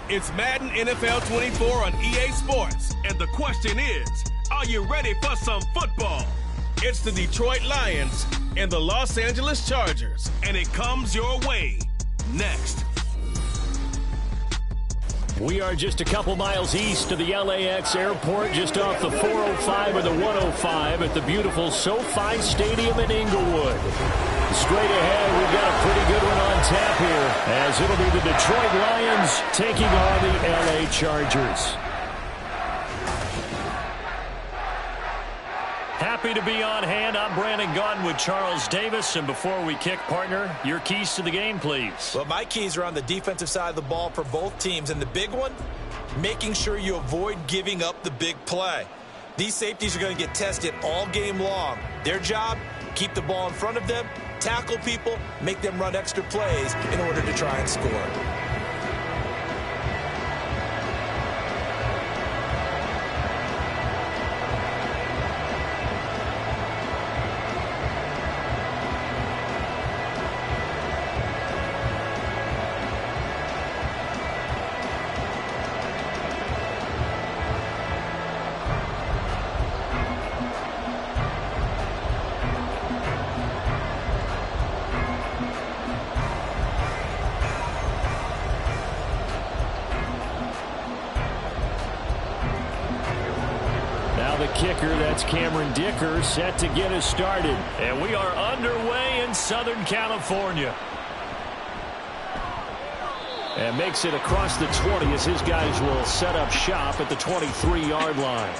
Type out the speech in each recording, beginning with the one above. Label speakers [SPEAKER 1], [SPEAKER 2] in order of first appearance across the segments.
[SPEAKER 1] It's Madden NFL 24 on EA Sports. And the question is, are you ready for some football? It's the Detroit Lions and the Los Angeles Chargers. And it comes your way next.
[SPEAKER 2] We are just a couple miles east of the LAX airport, just off the 405 or the 105 at the beautiful SoFi Stadium in Inglewood. Straight ahead, we've got a pretty good one on tap here, as it'll be the Detroit Lions taking on the LA Chargers. Happy to be on hand. I'm Brandon Gaudin with Charles Davis. And before we kick, partner, your keys to the game, please.
[SPEAKER 3] Well, my keys are on the defensive side of the ball for both teams. And the big one, making sure you avoid giving up the big play. These safeties are going to get tested all game long. Their job, keep the ball in front of them, tackle people, make them run extra plays in order to try and score.
[SPEAKER 2] Kicker, that's Cameron Dicker, set to get us started. And we are underway in Southern California. And makes it across the 20 as his guys will set up shop at the 23-yard line.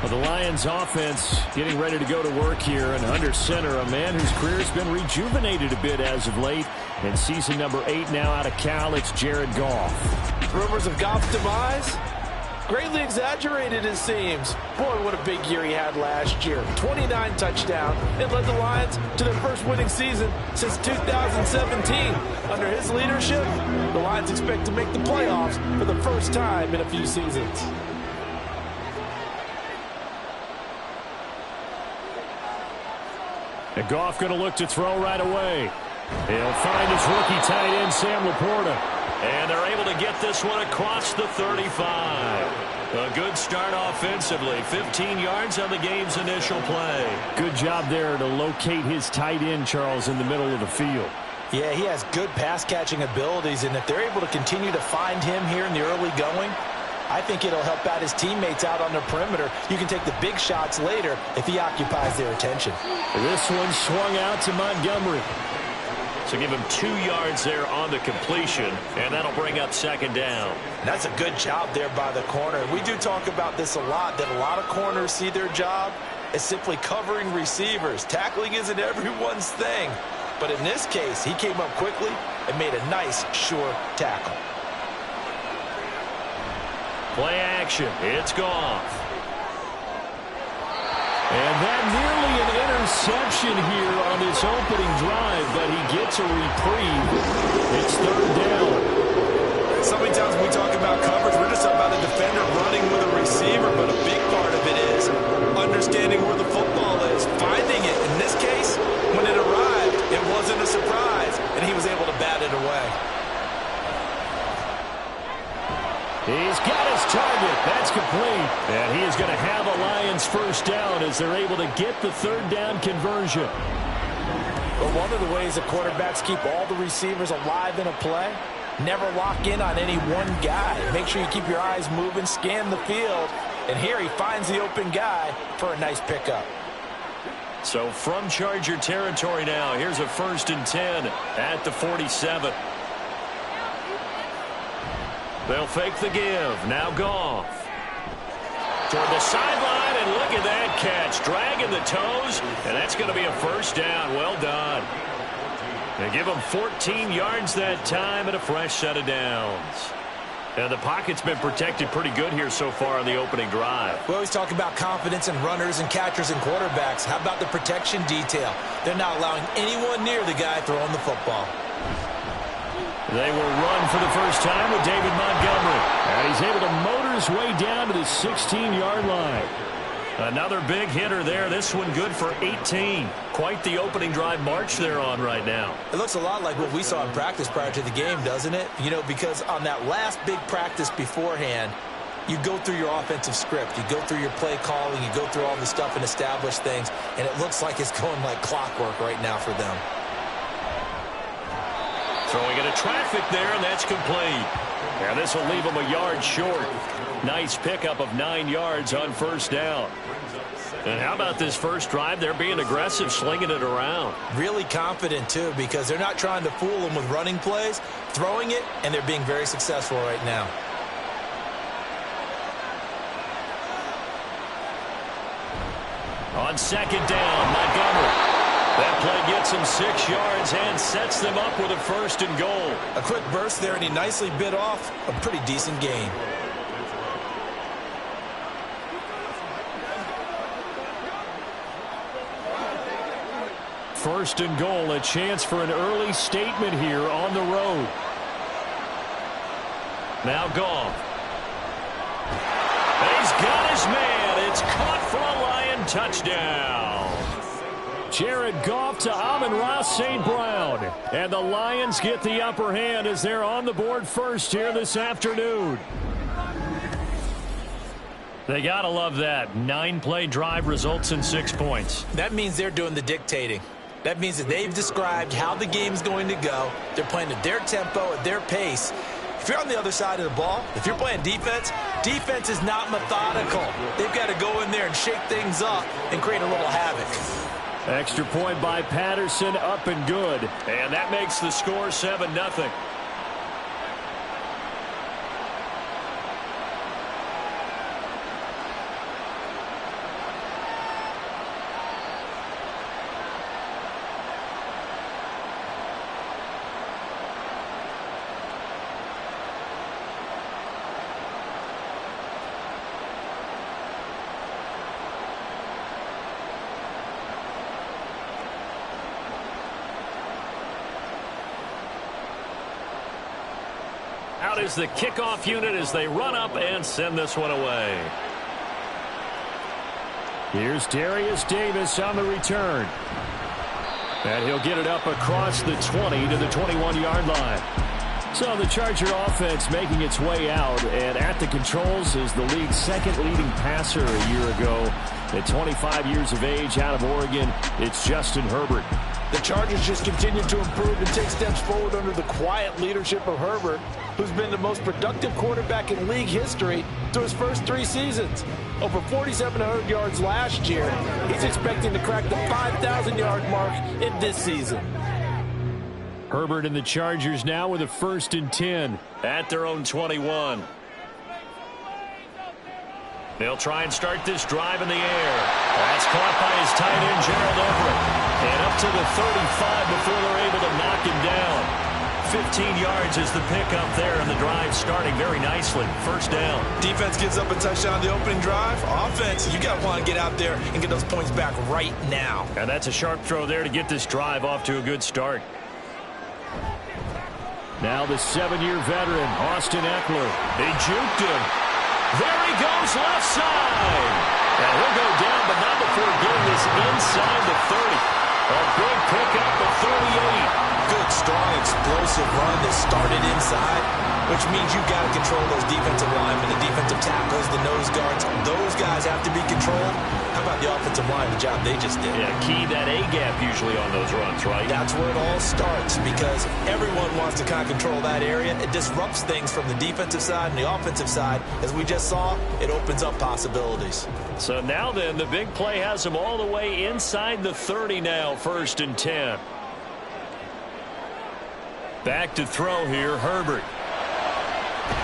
[SPEAKER 2] Well, the Lions offense getting ready to go to work here, and under center, a man whose career has been rejuvenated a bit as of late. In season number 8 now out of Cal, it's Jared Goff.
[SPEAKER 4] Rumors of Goff's demise? Greatly exaggerated, it seems. Boy, what a big year he had last year. 29 touchdowns and led the Lions to their first winning season since 2017. Under his leadership, the Lions expect to make the playoffs for the first time in a few seasons.
[SPEAKER 2] And Goff going to look to throw right away. He'll find his rookie tight end, Sam Laporta. And they're able to get this one across the 35. A good start offensively. 15 yards on the game's initial play. Good job there to locate his tight end, Charles, in the middle of the field.
[SPEAKER 3] Yeah, he has good pass-catching abilities, and if they're able to continue to find him here in the early going, I think it'll help out his teammates out on the perimeter. You can take the big shots later if he occupies their attention.
[SPEAKER 2] This one swung out to Montgomery. So give him 2 yards there on the completion, and that'll bring up second down.
[SPEAKER 3] That's a good job there by the corner. We do talk about this a lot, that a lot of corners see their job as simply covering receivers. Tackling isn't everyone's thing. But in this case, he came up quickly and made a nice, sure tackle.
[SPEAKER 2] Play action. It's Goff. And that nearly an interception here on this opening drive, but he gets a reprieve. It's third down.
[SPEAKER 3] So many times when we talk about coverage, we're just about a defender running with a receiver, but a big part of it is understanding where the football is, finding it. In this case, when it arrived, it wasn't a surprise, and he was able to bat it away.
[SPEAKER 2] He's got his target. That's complete. And he is going to have a Lions first down as they're able to get the third down conversion.
[SPEAKER 4] But one of the ways that quarterbacks keep all the receivers alive in a play, never lock in on any one guy. Make sure you keep your eyes moving, scan the field. And here he finds the open guy for a nice pickup.
[SPEAKER 2] So from Charger territory now, here's a 1st and 10 at the 47. They'll fake the give. Now Goff. Toward the sideline, and look at that catch. Dragging the toes, and that's going to be a first down. Well done. They give him 14 yards that time and a fresh set of downs. And the pocket's been protected pretty good here so far on the opening drive.
[SPEAKER 3] We always talk about confidence in runners and catchers and quarterbacks. How about the protection detail? They're not allowing anyone near the guy throwing the football.
[SPEAKER 2] They will run for the first time with David Montgomery. And he's able to motor his way down to the 16-yard line. Another big hitter there. This one good for 18. Quite the opening drive march they're on right now.
[SPEAKER 3] It looks a lot like what we saw in practice prior to the game, doesn't it? You know, because on that last big practice beforehand, you go through your offensive script. You go through your play calling. You go through all the stuff and establish things. And it looks like it's going like clockwork right now for them.
[SPEAKER 2] Throwing into traffic there, and that's complete. And this will leave them a yard short. Nice pickup of 9 yards on first down. And how about this first drive? They're being aggressive, slinging it around.
[SPEAKER 3] Really confident, too, because they're not trying to fool them with running plays, throwing it, and they're being very successful right now.
[SPEAKER 2] On second down, Montgomery. That play gets him 6 yards and sets them up with a first and goal.
[SPEAKER 3] A quick burst there, and he nicely bit off a pretty decent gain.
[SPEAKER 2] First and goal, a chance for an early statement here on the road. Now Goff. He's got his man. It's caught for a Lion touchdown. Jared Goff to Amon-Ra St. Brown. And the Lions get the upper hand as they're on the board first here this afternoon. They got to love that. 9-play drive results in 6 points.
[SPEAKER 3] That means they're doing the dictating. That means that they've described how the game's going to go. They're playing at their tempo, at their pace. If you're on the other side of the ball, if you're playing defense, defense is not methodical. They've got to go in there and shake things up and create a little havoc.
[SPEAKER 2] Extra point by Patterson, up and good. And that makes the score 7-0. Out is the kickoff unit as they run up and send this one away. Here's Darius Davis on the return. And he'll get it up across the 20 to the 21-yard line. So the Charger offense making its way out, and at the controls is the league's second leading passer a year ago. At 25 years of age out of Oregon, it's Justin Herbert.
[SPEAKER 4] The Chargers just continue to improve and take steps forward under the quiet leadership of Herbert, who's been the most productive quarterback in league history through his first 3 seasons. Over 4,700 yards last year. He's expecting to crack the 5,000-yard mark in this season.
[SPEAKER 2] Herbert and the Chargers now with a 1st and 10 at their own 21. They'll try and start this drive in the air. That's caught by his tight end, Gerald Everett. And up to the 35 before they're able to knock him down. 15 yards is the pickup there, and the drive starting very nicely. First down.
[SPEAKER 3] Defense gives up a touchdown on the opening drive. Offense, you got to want to get out there and get those points back right now.
[SPEAKER 2] And that's a sharp throw there to get this drive off to a good start. Now the 7-year veteran, Austin Eckler. He juked him. There he goes left side. And he'll go down, but not before getting this inside the 30. A big pickup of 38.
[SPEAKER 3] Good, strong, explosive run that started inside, which means you've got to control those defensive linemen, the defensive tackles, the nose guards. Those guys have to be controlled. How about the offensive line, the job they just did?
[SPEAKER 2] Yeah, key that A-gap usually on those runs, right?
[SPEAKER 3] That's where it all starts, because everyone wants to kind of control that area. It disrupts things from the defensive side and the offensive side. As we just saw, it opens up possibilities.
[SPEAKER 2] So now then, the big play has them all the way inside the 30 now, 1st and 10. Back to throw here, Herbert.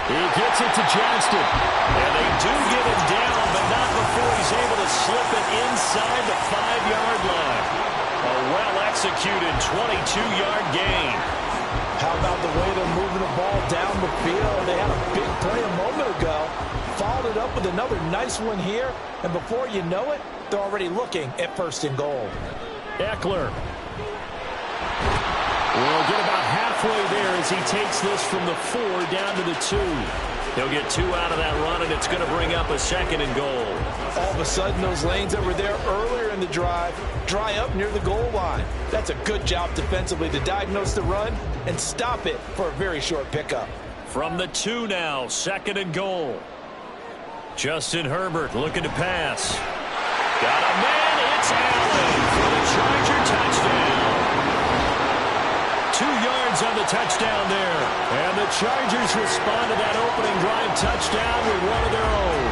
[SPEAKER 2] He gets it to Johnston. And they do get him down, but not before he's able to slip it inside the 5-yard line. A well-executed 22-yard gain.
[SPEAKER 4] How about the way they're moving the ball down the field? They had a big play a moment ago. Followed it up with another nice one here. And before you know it, they're already looking at 1st and goal.
[SPEAKER 2] Eckler will get about half halfway there as he takes this from the 4 down to the 2. He'll get 2 out of that run, and it's going to bring up a 2nd and goal.
[SPEAKER 4] All of a sudden, those lanes that were there earlier in the drive dry up near the goal line. That's a good job defensively to diagnose the run and stop it for a very short pickup.
[SPEAKER 2] From the 2 now, 2nd and goal. Justin Herbert looking to pass. Got a man, it's Allen for the Charger touchdown. 2 yards on the touchdown there. And the Chargers respond to that opening drive touchdown with one of their own.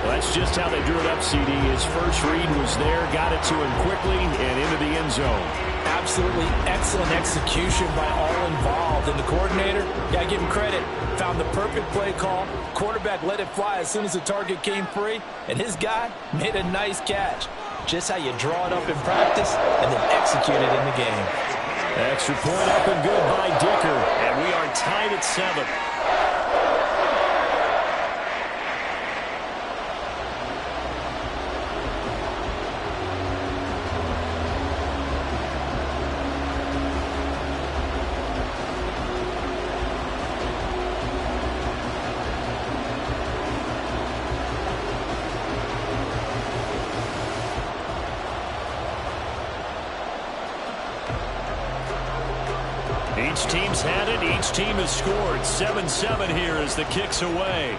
[SPEAKER 2] Well, that's just how they drew it up, CD. His first read was there, got it to him quickly, and into the end zone.
[SPEAKER 4] Absolutely excellent execution by all involved. And the coordinator, got to give him credit, found the perfect play call. Quarterback let it fly as soon as the target came free, and his guy made a nice catch. Just how you draw it up in practice and then execute it in the game.
[SPEAKER 2] Extra point up and good by Dicker. And we are tied at 7. Each team's had it. Each team has scored. 7-7 here as the kick's away.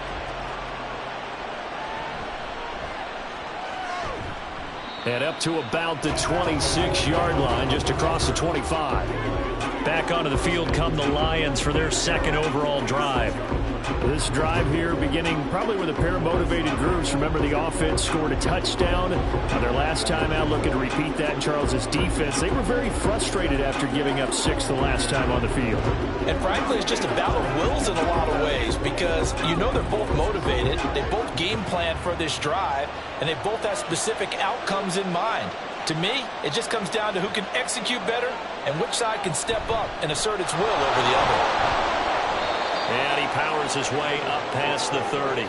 [SPEAKER 2] And up to about the 26-yard line, just across the 25. Back onto the field come the Lions for their 2nd overall drive. This drive here beginning probably with a pair of motivated groups. Remember, the offense scored a touchdown on their last time out, looking to repeat that in Charles's defense. They were very frustrated after giving up 6 the last time on the field.
[SPEAKER 4] And frankly, it's just a battle of wills in a lot of ways because you know they're both motivated. They both game plan for this drive, and they both have specific outcomes in mind. To me, it just comes down to who can execute better and which side can step up and assert its will over the other.
[SPEAKER 2] And he powers his way up past the 30.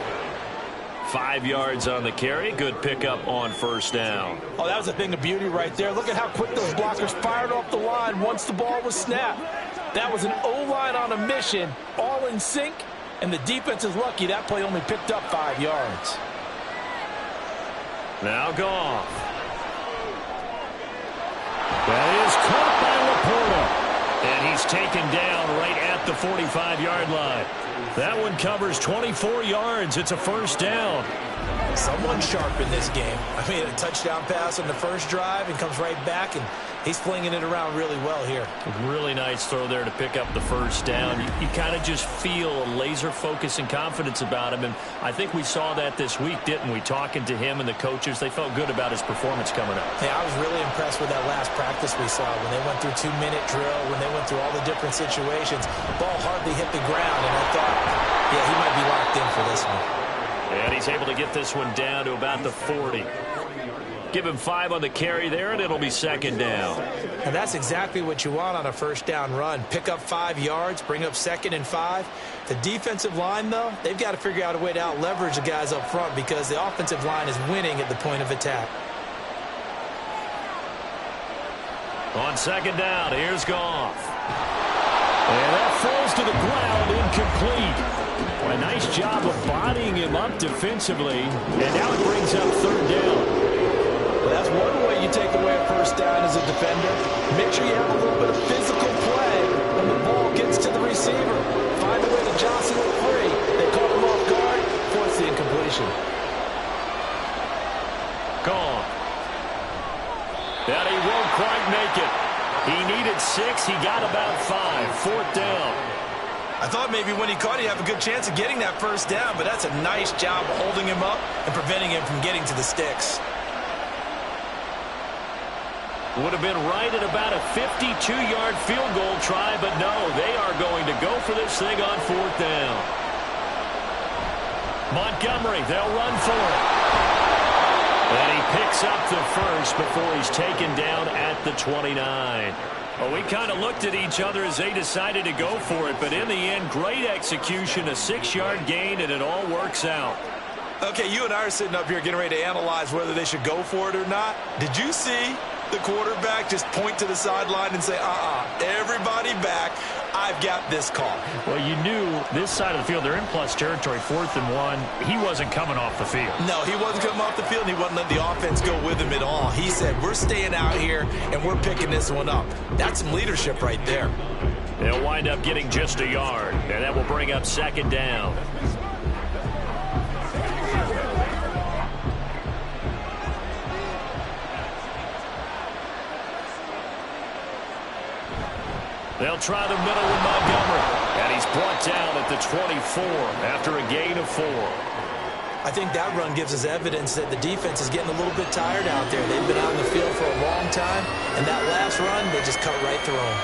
[SPEAKER 2] 5 yards on the carry. Good pickup on 1st down.
[SPEAKER 4] Oh, that was a thing of beauty right there. Look at how quick those blockers fired off the line once the ball was snapped. That was an O-line on a mission, all in sync, and the defense is lucky that play only picked up 5 yards.
[SPEAKER 2] Now Goff. That is caught by Laporta. And he's taken down right at the 45-yard line. That one covers 24 yards. It's a 1st down.
[SPEAKER 3] Someone sharp in this game. I mean, a touchdown pass on the first drive and comes right back, and he's flinging it around really well here.
[SPEAKER 2] Really nice throw there to pick up the 1st down. You kind of just feel a laser focus and confidence about him, and I think we saw that this week, didn't we? Talking to him and the coaches, they felt good about his performance coming up.
[SPEAKER 3] Yeah, I was really impressed with that last practice we saw when they went through 2-minute drill, when they went through all the different situations. Ball hardly hit the ground, and I thought, yeah, he might be locked in for this one.
[SPEAKER 2] And he's able to get this one down to about the 40. Give him 5 on the carry there, and it'll be 2nd down.
[SPEAKER 3] And that's exactly what you want on a 1st down run. Pick up 5 yards, bring up 2nd and 5. The defensive line, though, they've got to figure out a way to out-leverage the guys up front because the offensive line is winning at the point of attack.
[SPEAKER 2] On 2nd down, here's Goff. And that falls to the ground, incomplete. A nice job of bodying him up defensively, and now it brings up 3rd down.
[SPEAKER 4] Well, that's one way you take away a 1st down as a defender. Make sure you have a little bit of physical play when the ball gets to the receiver. Find a way to jostle it free. They caught him off guard, force the incompletion.
[SPEAKER 2] Gone. That he won't quite make it. He needed 6. He got about 5. 4th down.
[SPEAKER 3] I thought maybe when he caught it, he'd have a good chance of getting that 1st down, but that's a nice job of holding him up and preventing him from getting to the sticks.
[SPEAKER 2] Would have been right at about a 52-yard field goal try, but no, they are going to go for this thing on 4th down. Montgomery, they'll run for it. And he picks up the 1st before he's taken down at the 29. Well, we kind of looked at each other as they decided to go for it, but in the end, great execution, a 6-yard gain, and it all works out.
[SPEAKER 3] Okay, you and I are sitting up here getting ready to analyze whether they should go for it or not. Did you see the quarterback, just point to the sideline and say, everybody back. I've got this call.
[SPEAKER 2] Well, you knew this side of the field, they're in plus territory, 4th and 1. He wasn't coming off the field.
[SPEAKER 3] No, he wasn't coming off the field, and he wasn't letting the offense go with him at all. He said, we're staying out here, and we're picking this one up. That's some leadership right there.
[SPEAKER 2] They'll wind up getting just a yard, and that will bring up 2nd down. They'll try the middle with Montgomery. And he's brought down at the 24 after a gain of 4.
[SPEAKER 3] I think that run gives us evidence that the defense is getting a little bit tired out there. They've been out in the field for a long time, and that last run, they just cut right through them.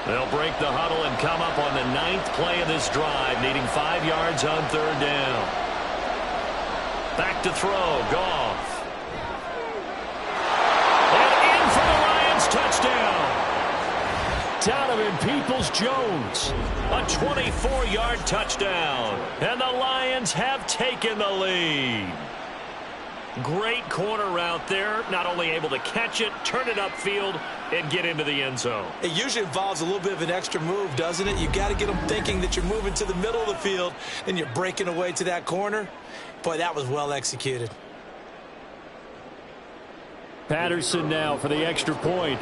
[SPEAKER 2] They'll break the huddle and come up on the 9th play of this drive, needing 5 yards on 3rd down. Back to throw, Goff. Touchdown. Donovan Peoples-Jones. A 24-yard touchdown. And the Lions have taken the lead. Great corner route there. Not only able to catch it, turn it upfield, and get into the end zone.
[SPEAKER 3] It usually involves a little bit of an extra move, doesn't it? You got to get them thinking that you're moving to the middle of the field and you're breaking away to that corner. Boy, that was well executed.
[SPEAKER 2] Patterson now for the extra point.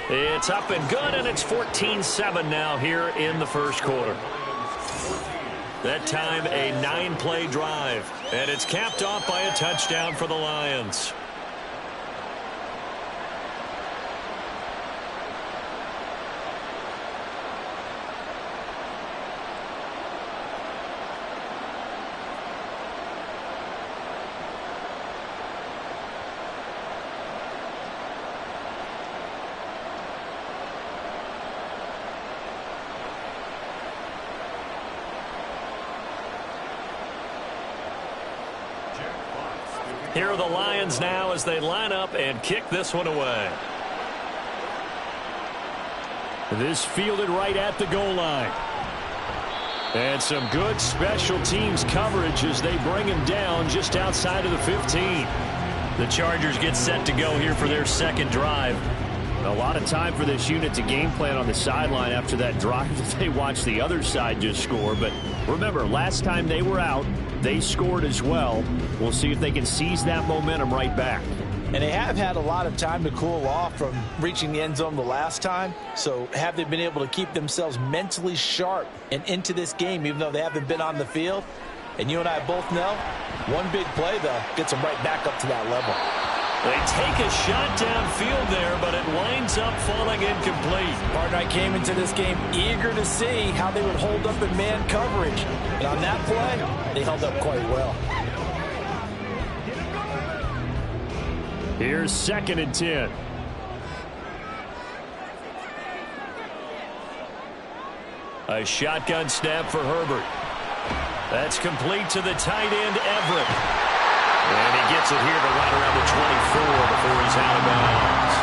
[SPEAKER 2] It's up and good, and it's 14-7 now here in the first quarter. That time a 9-play drive, and it's capped off by a touchdown for the Lions. Here are the Lions now as they line up and kick this one away. This fielded right at the goal line. And some good special teams coverage as they bring him down just outside of the 15. The Chargers get set to go here for their 2nd drive. A lot of time for this unit to game plan on the sideline after that drive that they watched the other side just score. But remember, last time they were out, they scored as well. We'll see if they can seize that momentum right back.
[SPEAKER 4] And they have had a lot of time to cool off from reaching the end zone the last time. So have they been able to keep themselves mentally sharp and into this game, even though they haven't been on the field? And you and I both know, one big play, though, gets them right back up to that level.
[SPEAKER 2] They take a shot downfield there, but it winds up falling incomplete.
[SPEAKER 4] Partner, I came into this game eager to see how they would hold up in man coverage. And on that play, they held up quite well.
[SPEAKER 2] Here's 2nd and 10. A shotgun snap for Herbert. That's complete to the tight end, Everett. And he gets it here to right around the 24 before he's out of bounds.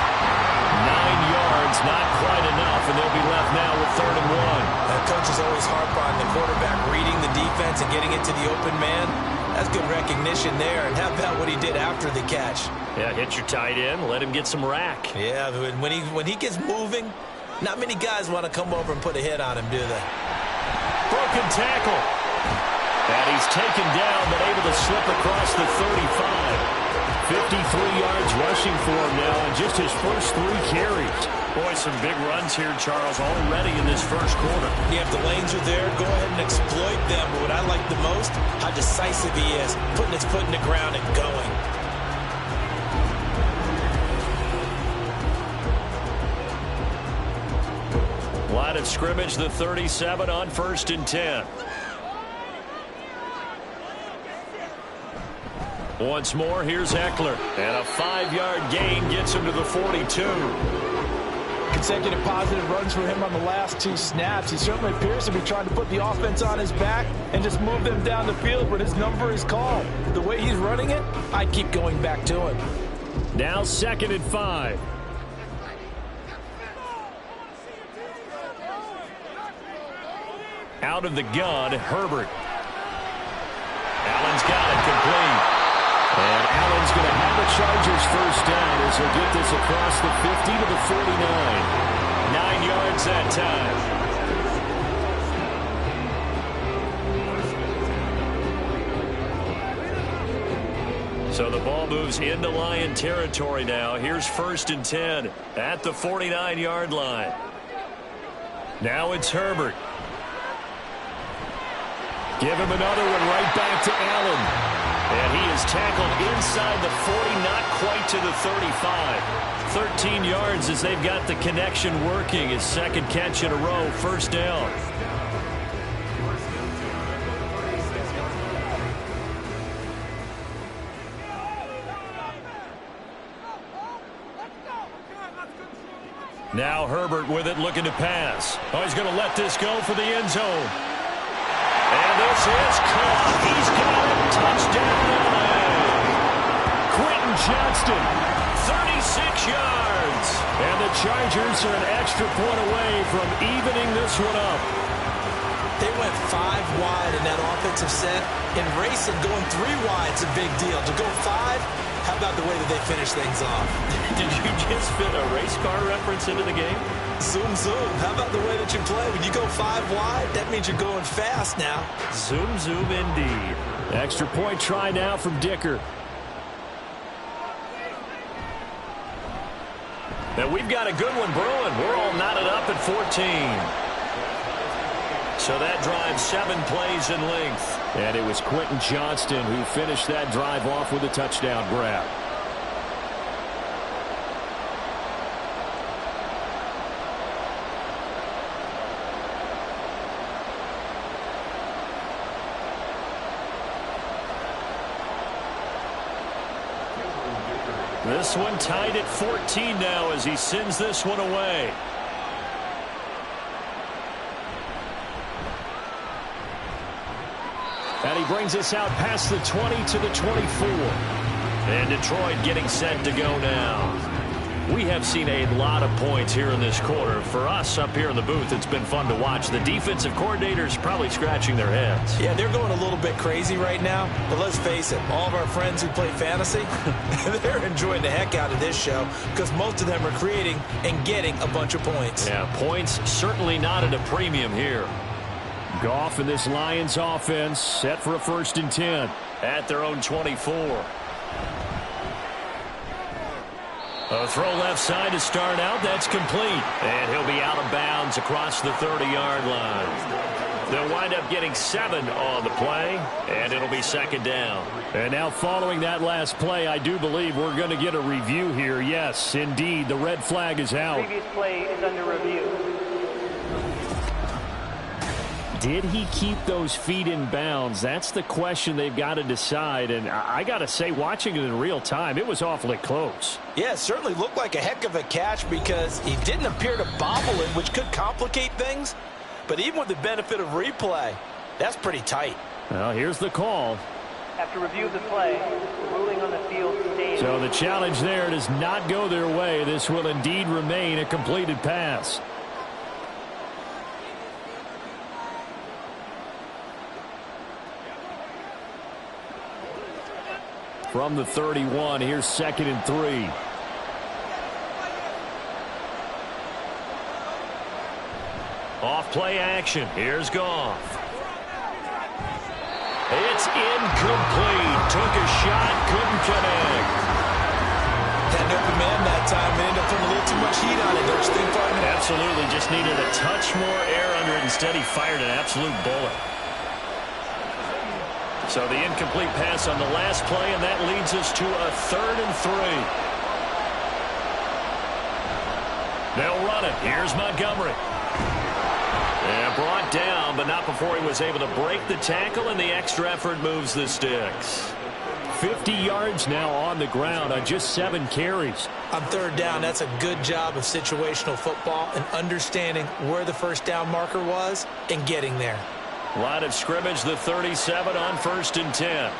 [SPEAKER 2] 9 yards, not quite enough, and they'll be left now with 3rd and 1.
[SPEAKER 3] Coaches always harp on the quarterback reading the defense and getting it to the open man. That's good recognition there. And how about what he did after the catch?
[SPEAKER 2] Yeah, hit your tight end, let him get some rack.
[SPEAKER 3] Yeah, when he gets moving, not many guys want to come over and put a hit on him, do they?
[SPEAKER 2] Broken tackle. And he's taken down, but able to slip across the 35. 53 yards rushing for him now in just his first 3 carries. Boy, some big runs here, Charles, already in this first quarter.
[SPEAKER 3] Yeah, if the lanes are there, go ahead and exploit them. But what I like the most, how decisive he is, putting his foot in the ground and going.
[SPEAKER 2] Line of scrimmage, the 37 on 1st and 10. Once more, here's Eckler. And a 5-yard gain gets him to the 42.
[SPEAKER 4] Consecutive positive runs for him on the last 2 snaps. He certainly appears to be trying to put the offense on his back and just move them down the field when his number is called. The way he's running it, I keep going back to him.
[SPEAKER 2] Now 2nd and 5. Out of the gun, Herbert. Chargers first down as he'll get this across the 50 to the 49. 9 yards that time. So the ball moves into Lion territory now. Here's 1st and 10 at the 49-yard line. Now it's Herbert. Give him another one right back to Allen. And he is tackled inside the 40, not quite to the 35. 13 yards as they've got the connection working. His second catch in a row, 1st down. Now Herbert with it, looking to pass. Oh, he's going to let this go for the end zone. And this is caught. He's got it. Touchdown. Quentin Johnston, 36 yards. And the Chargers are an extra point away from evening this one up.
[SPEAKER 3] They went 5 wide in that offensive set. In racing, going 3 wide is a big deal. To go 5, how about the way that they finish things off?
[SPEAKER 2] Did you just fit a race car reference into the game?
[SPEAKER 3] Zoom, zoom. How about the way that you play? When you go 5 wide, that means you're going fast now.
[SPEAKER 2] Zoom, zoom indeed. Extra point try now from Dicker. And we've got a good one brewing. We're all knotted up at 14. So that drive 7 plays in length. And it was Quentin Johnston who finished that drive off with a touchdown grab. This one tied at 14 now as he sends this one away. And he brings us out past the 20 to the 24. And Detroit getting set to go now. We have seen a lot of points here in this quarter. For us up here in the booth, it's been fun to watch. The defensive coordinators probably scratching their heads.
[SPEAKER 3] Yeah, they're going a little bit crazy right now. But let's face it, all of our friends who play fantasy, they're enjoying the heck out of this show because most of them are creating and getting a bunch of points.
[SPEAKER 2] Yeah, points certainly not at a premium here. Goff and this Lions offense set for a 1st and 10 at their own 24. A throw left side to start out. That's complete. And he'll be out of bounds across the 30-yard line. They'll wind up getting 7 on the play, and it'll be 2nd down. And now following that last play, I do believe we're going to get a review here. Yes, indeed, the red flag is out.
[SPEAKER 5] Previous play is under review.
[SPEAKER 2] Did he keep those feet in bounds? That's the question they've got to decide. And I got to say, watching it in real time, it was awfully close.
[SPEAKER 3] Yeah, it certainly looked like a heck of a catch because he didn't appear to bobble it, which could complicate things. But even with the benefit of replay, that's pretty tight.
[SPEAKER 2] Well, here's the call.
[SPEAKER 5] After review of the play, ruling on the field stays.
[SPEAKER 2] So the challenge there does not go their way. This will indeed remain a completed pass. From the 31, here's 2nd and 3. Off play action. Here's Goff. It's incomplete. Took a shot, couldn't connect.
[SPEAKER 3] Had an open man that time. They ended up putting a little too much heat on it, don't you think, partner?
[SPEAKER 2] Absolutely. Just needed a touch more air under it. Instead, he fired an absolute bullet. So the incomplete pass on the last play, and that leads us to a 3rd and 3. They'll run it. Here's Montgomery. And brought down, but not before he was able to break the tackle, and the extra effort moves the sticks. 50 yards now on the ground on just 7 carries.
[SPEAKER 3] On 3rd down, that's a good job of situational football and understanding where the 1st down marker was and getting there.
[SPEAKER 2] Line of scrimmage, the 37 on 1st and 10.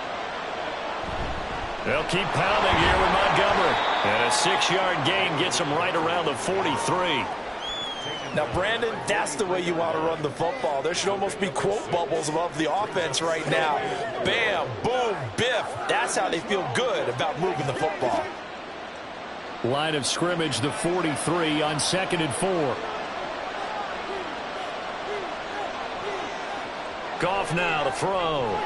[SPEAKER 2] They'll keep pounding here with Montgomery. And a 6-yard gain gets him right around the 43.
[SPEAKER 4] Now, Brandon, that's the way you want to run the football. There should almost be quote bubbles above the offense right now. Bam, boom, biff. That's how they feel good about moving the football.
[SPEAKER 2] Line of scrimmage, the 43 on 2nd and 4. Goff now to throw.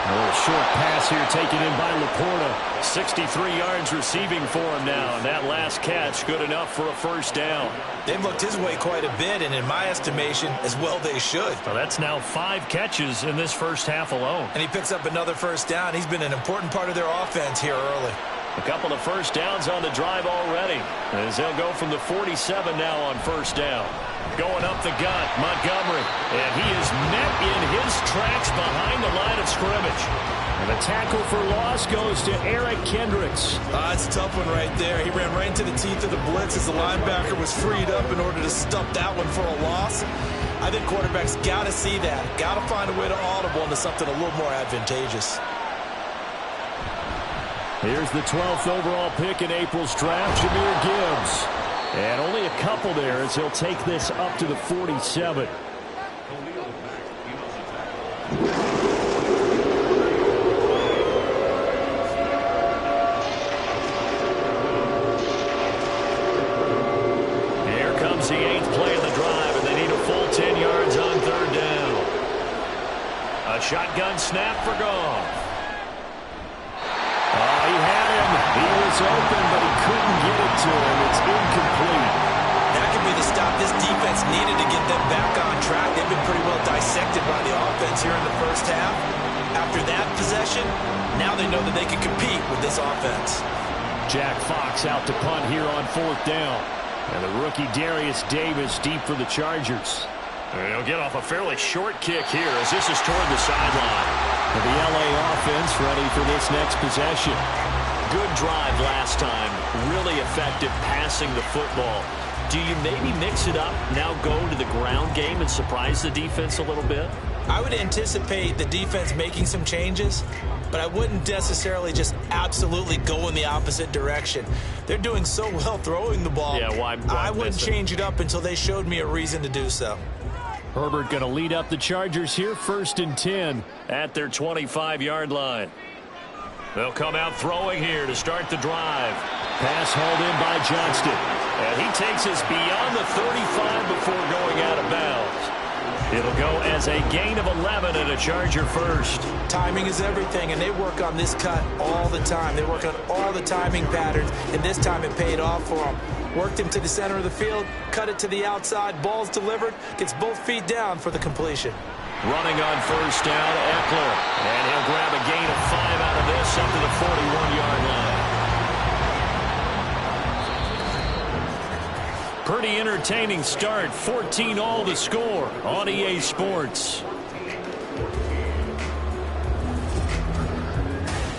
[SPEAKER 2] A little short pass here taken in by Laporta. 63 yards receiving for him now. And that last catch good enough for a first down.
[SPEAKER 3] They've looked his way quite a bit, and in my estimation, as well they should.
[SPEAKER 2] So that's now 5 catches in this first half alone.
[SPEAKER 3] And he picks up another first down. He's been an important part of their offense here early.
[SPEAKER 2] A couple of first downs on the drive already, as they'll go from the 47 now on first down. Going up the gut, Montgomery, and he is met in his tracks behind the line of scrimmage. And the tackle for loss goes to Eric Kendricks.
[SPEAKER 3] It's a tough one right there. He ran right into the teeth of the blitz as the linebacker was freed up in order to stop that one for a loss. I think quarterbacks got to see that. Got to find a way to audible into something a little more advantageous.
[SPEAKER 2] Here's the 12th overall pick in April's draft, Jahmyr Gibbs. And only a couple there as he'll take this up to the 47. Here comes the 8th play of the drive, and they need a full 10 yards on 3rd down. A shotgun snap for Goff. He had him. He was open, but he couldn't get it to him. It's incomplete.
[SPEAKER 3] That could be the stop this defense needed to get them back on track. They've been pretty well dissected by the offense here in the first half. After that possession, now they know that they can compete with this offense.
[SPEAKER 2] Jack Fox out to punt here on 4th down. And the rookie Darius Davis deep for the Chargers. And he'll get off a fairly short kick here as this is toward the sideline. The LA offense ready for this next possession. Good drive last time. Really effective passing the football. Do you maybe mix it up, now go to the ground game and surprise the defense a little bit?
[SPEAKER 3] I would anticipate the defense making some changes, but I wouldn't necessarily just absolutely go in the opposite direction. They're doing so well throwing the ball.
[SPEAKER 2] Yeah, why
[SPEAKER 3] I wouldn't change it up until they showed me a reason to do so.
[SPEAKER 2] Herbert going to lead up the Chargers here, 1st and 10 at their 25-yard line. They'll come out throwing here to start the drive. Pass hauled in by Johnston. And he takes us beyond the 35 before going out of bounds. It'll go as a gain of 11 and a Charger first.
[SPEAKER 3] Timing is everything, and they work on this cut all the time. They work on all the timing patterns, and this time it paid off for them. Worked him to the center of the field, cut it to the outside, ball's delivered, gets both feet down for the completion.
[SPEAKER 2] Running on first down, Eckler. And he'll grab a gain of 5 out of this up to the 41-yard line. Pretty entertaining start. 14-all the score on EA Sports.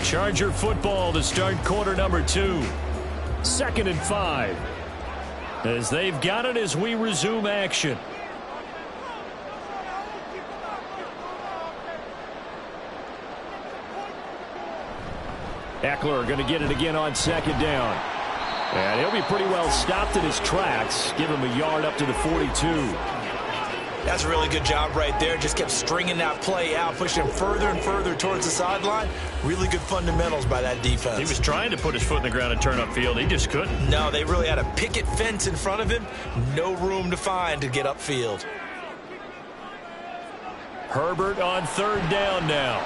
[SPEAKER 2] Charger football to start quarter number 2. 2nd and 5. As they've got it as we resume action. Eckler going to get it again on 2nd down. And he'll be pretty well stopped in his tracks. Give him a yard up to the 42.
[SPEAKER 3] That's a really good job right there. Just kept stringing that play out, pushing him further and further towards the sideline. Really good fundamentals by that defense.
[SPEAKER 2] He was trying to put his foot in the ground and turn upfield. He just couldn't.
[SPEAKER 3] No, they really had a picket fence in front of him. No room to find to get upfield.
[SPEAKER 2] Herbert on 3rd down now.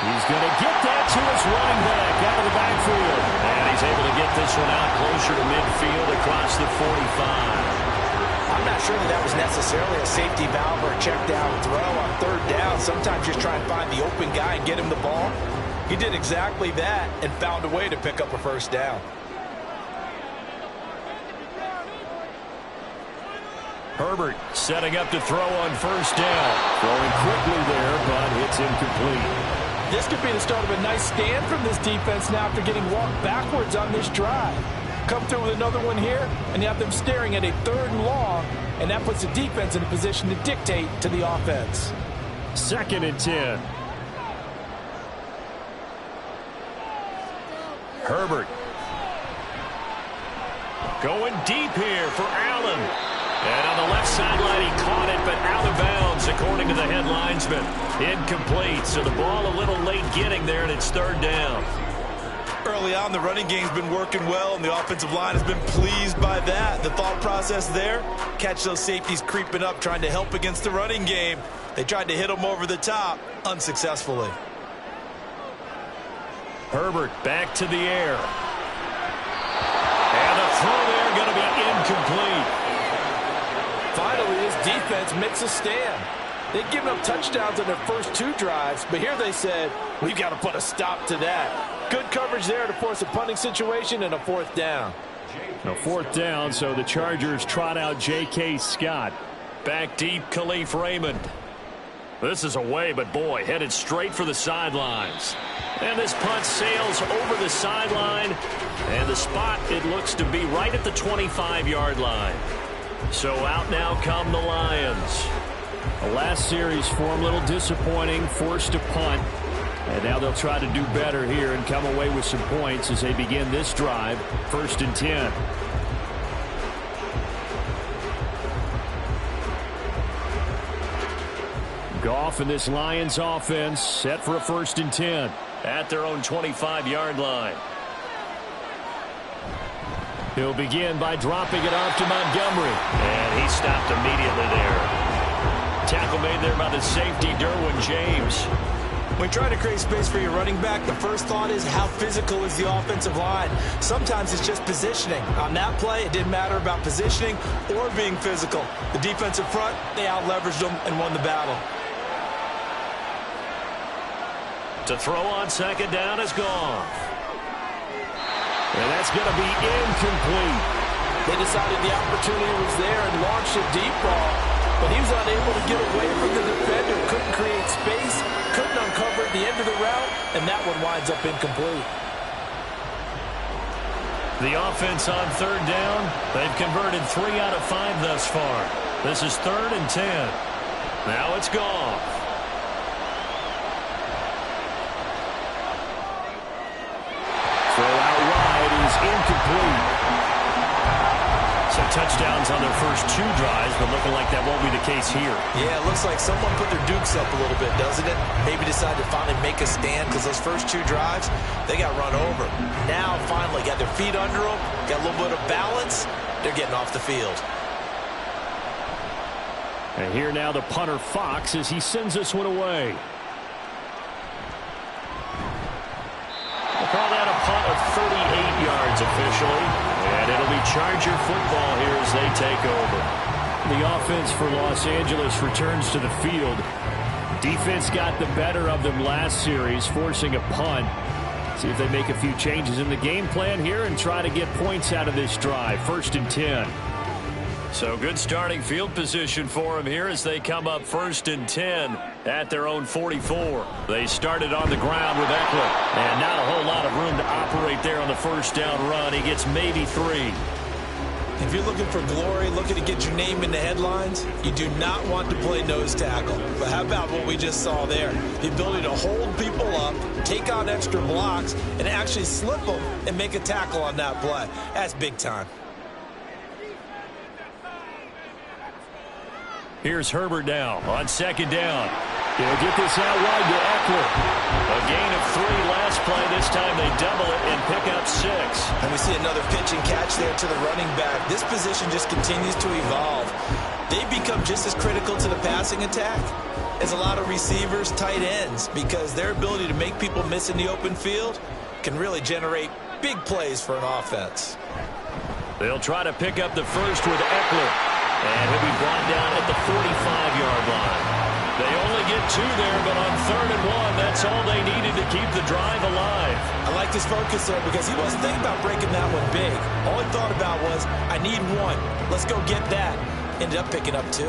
[SPEAKER 2] He's going to get that to his running back out of the backfield. And he's able to get this one out closer to midfield across the 45.
[SPEAKER 4] I'm not sure that was necessarily a safety valve or a check down throw on 3rd down. Sometimes just try and find the open guy and get him the ball. He did exactly that and found a way to pick up a first down.
[SPEAKER 2] Herbert setting up to throw on 1st down. Throwing quickly there, but it's incomplete.
[SPEAKER 4] This could be the start of a nice stand from this defense now after getting walked backwards on this drive. Come through with another one here, and you have them staring at a 3rd and long, and that puts the defense in a position to dictate to the offense.
[SPEAKER 2] 2nd and 10. Herbert. Going deep here for Allen. And on the left sideline, he caught it, but out of bounds, according to the head linesman. Incomplete, so the ball a little late getting there, and it's third down.
[SPEAKER 3] Early on, the running game's been working well, and the offensive line has been pleased by that. The thought process there, catch those safeties creeping up, trying to help against the running game. They tried to hit them over the top, unsuccessfully.
[SPEAKER 2] Herbert back to the air. And the throw there going to be incomplete.
[SPEAKER 4] Finally, his defense makes a stand. They've given up touchdowns on their first 2 drives, but here they said, we've got to put a stop to that. Good coverage there to force a punting situation and a 4th down.
[SPEAKER 6] A 4th down, so the Chargers trot out J.K. Scott.
[SPEAKER 2] Back deep, Khalif Raymond. This is away, but boy, headed straight for the sidelines. And this punt sails over the sideline. And the spot, it looks to be right at the 25-yard line. So out now come the Lions.
[SPEAKER 6] The last series for them, a little disappointing, forced to punt. And now they'll try to do better here and come away with some points as they begin this drive, 1st and 10. Goff and this Lions offense set for a 1st and 10.
[SPEAKER 2] At their own 25-yard line.
[SPEAKER 6] He'll begin by dropping it off to Montgomery.
[SPEAKER 2] And he stopped immediately there. Tackle made there by the safety, Derwin James.
[SPEAKER 3] When you try to create space for your running back, the first thought is how physical is the offensive line. Sometimes it's just positioning. On that play, it didn't matter about positioning or being physical. The defensive front, they out-leveraged them and won the battle.
[SPEAKER 2] To throw on 2nd down is Goff.
[SPEAKER 6] And that's going to be incomplete.
[SPEAKER 4] They decided the opportunity was there and launched a deep ball, but he was unable to get away from the defender, couldn't create space, couldn't uncover at the end of the route, and that one winds up incomplete.
[SPEAKER 2] The offense on 3rd down, they've converted 3 out of 5 thus far. This is 3rd and 10. Now it's Goff.
[SPEAKER 6] Throw out wide is incomplete.
[SPEAKER 2] So touchdowns on their first 2 drives, but looking like that won't be the case here.
[SPEAKER 3] Yeah, it looks like someone put their dukes up a little bit, doesn't it? Maybe decided to finally make a stand because those first 2 drives, they got run over. Now, finally, got their feet under them, got a little bit of balance. They're getting off the field.
[SPEAKER 6] And here now the punter Fox as he sends this one away.
[SPEAKER 2] Call that a punt of 38 yards officially. And it'll be Charger football here as they take over.
[SPEAKER 6] The offense for Los Angeles returns to the field. Defense got the better of them last series, forcing a punt. See if they make a few changes in the game plan here and try to get points out of this drive. 1st and 10.
[SPEAKER 2] So good starting field position for them here as they come up 1st and 10 at their own 44. They started on the ground with Eckler. And not a whole lot of room to operate there on the 1st down run. He gets maybe 3.
[SPEAKER 3] If you're looking for glory, looking to get your name in the headlines, you do not want to play nose tackle. But how about what we just saw there? The ability to hold people up, take on extra blocks, and actually slip them and make a tackle on that play. That's big time.
[SPEAKER 2] Here's Herbert now on 2nd down.
[SPEAKER 6] He'll get this out wide to Eckler.
[SPEAKER 2] A gain of 3 last play. This time they double it and pick up 6.
[SPEAKER 3] And we see another pitch and catch there to the running back. This position just continues to evolve. They become just as critical to the passing attack as a lot of receivers, tight ends, because their ability to make people miss in the open field can really generate big plays for an offense.
[SPEAKER 2] They'll try to pick up the first with Eckler. And he'll be brought down at the 45-yard line. They only get 2 there, but on 3rd and 1, that's all they needed to keep the drive alive.
[SPEAKER 3] I like his focus there because he wasn't thinking about breaking that one big. All he thought about was, I need 1. Let's go get that. Ended up picking up 2.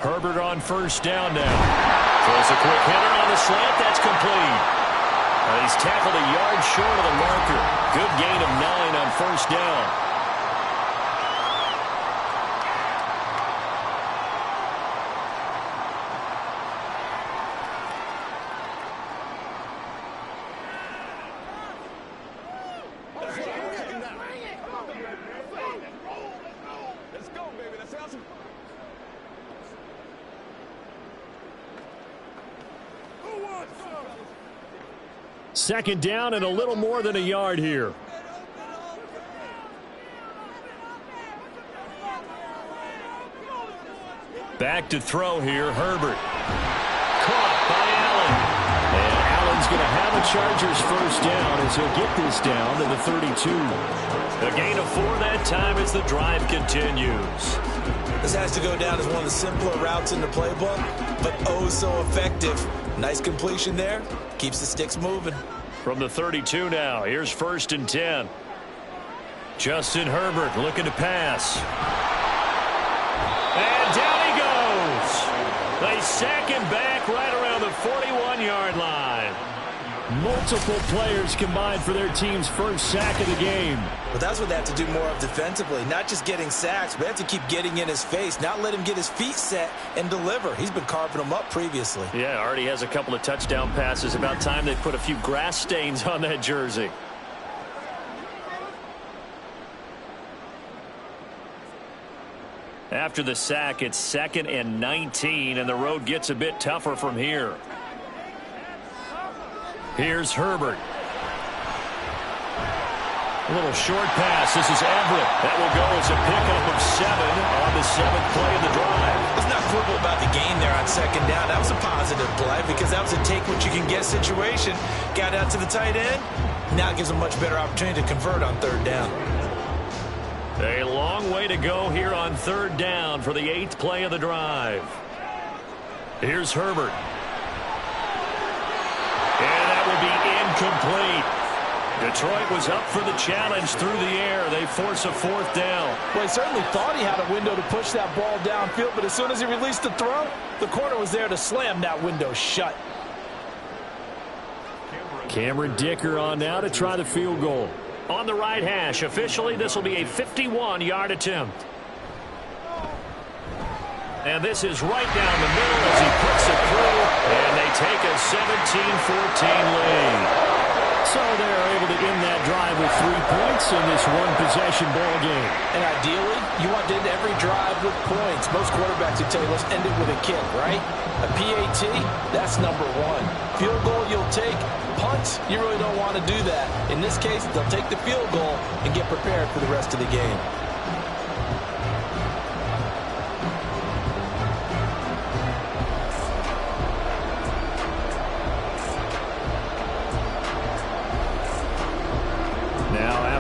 [SPEAKER 2] Herbert on 1st down now. Throws a quick hitter on the slant. That's complete. He's tackled a yard short of the marker. Good gain of 9 on 1st down.
[SPEAKER 6] Second down and a little more than a yard here. Back to throw here, Herbert. Caught by Allen. And Allen's going to have a Chargers first down as he'll get this down to the 32. A gain of 4 that time as the drive continues.
[SPEAKER 3] This has to go down as one of the simpler routes in the playbook, but oh so effective. Nice completion there. Keeps the sticks moving.
[SPEAKER 2] From the 32 now, here's 1st and 10. Justin Herbert looking to pass. And down he goes. They sack him back right around the 41-yard line.
[SPEAKER 6] Multiple players combined for their team's first sack of the game.
[SPEAKER 3] But that's what they have to do more of defensively. Not just getting sacks, but they have to keep getting in his face. Not let him get his feet set and deliver. He's been carving them up previously.
[SPEAKER 2] Yeah, already has a couple of touchdown passes. About time they put a few grass stains on that jersey. After the sack, it's 2nd and 19, and the road gets a bit tougher from here. Here's Herbert. A little short pass. This is Everett. That will go as a pickup of 7 on the 7th play of the drive.
[SPEAKER 3] Let's not quibble about the gain there on 2nd down. That was a positive play because that was a take-what-you-can-get situation. Got out to the tight end. Now it gives them a much better opportunity to convert on 3rd down.
[SPEAKER 2] A long way to go here on 3rd down for the 8th play of the drive. Here's Herbert. And that will be incomplete. Detroit was up for the challenge through the air. They force a 4th down.
[SPEAKER 4] Well, he certainly thought he had a window to push that ball downfield, but as soon as he released the throw, the corner was there to slam that window shut.
[SPEAKER 6] Cameron Dicker on now to try the field goal.
[SPEAKER 2] On the right hash, officially, this will be a 51-yard attempt. And this is right down the middle as he puts it through, and they take a 17-14 lead.
[SPEAKER 6] So they're able to end that drive with 3 points in this one-possession ball game.
[SPEAKER 4] And ideally, you want to end every drive with points. Most quarterbacks would tell you, let's end it with a kick, right? A PAT, that's number 1. Field goal you'll take. Punts, you really don't want to do that. In this case, they'll take the field goal and get prepared for the rest of the game.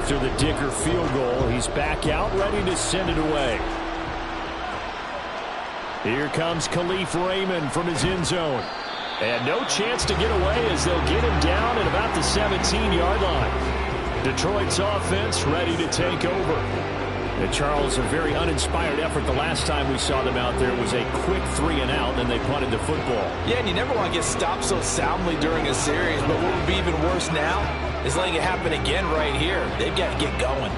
[SPEAKER 6] After the Dicker field goal, he's back out, ready to send it away. Here comes Khalif Raymond from his end zone. And no chance to get away as they'll get him down at about the 17-yard line. Detroit's offense ready to take over. And Charles, a very uninspired effort the last time we saw them out there. It was a quick 3-and-out, and they punted the football.
[SPEAKER 4] Yeah, and you never want to get stopped so soundly during a series, but what would be even worse now is letting it happen again right here. They've got to get going.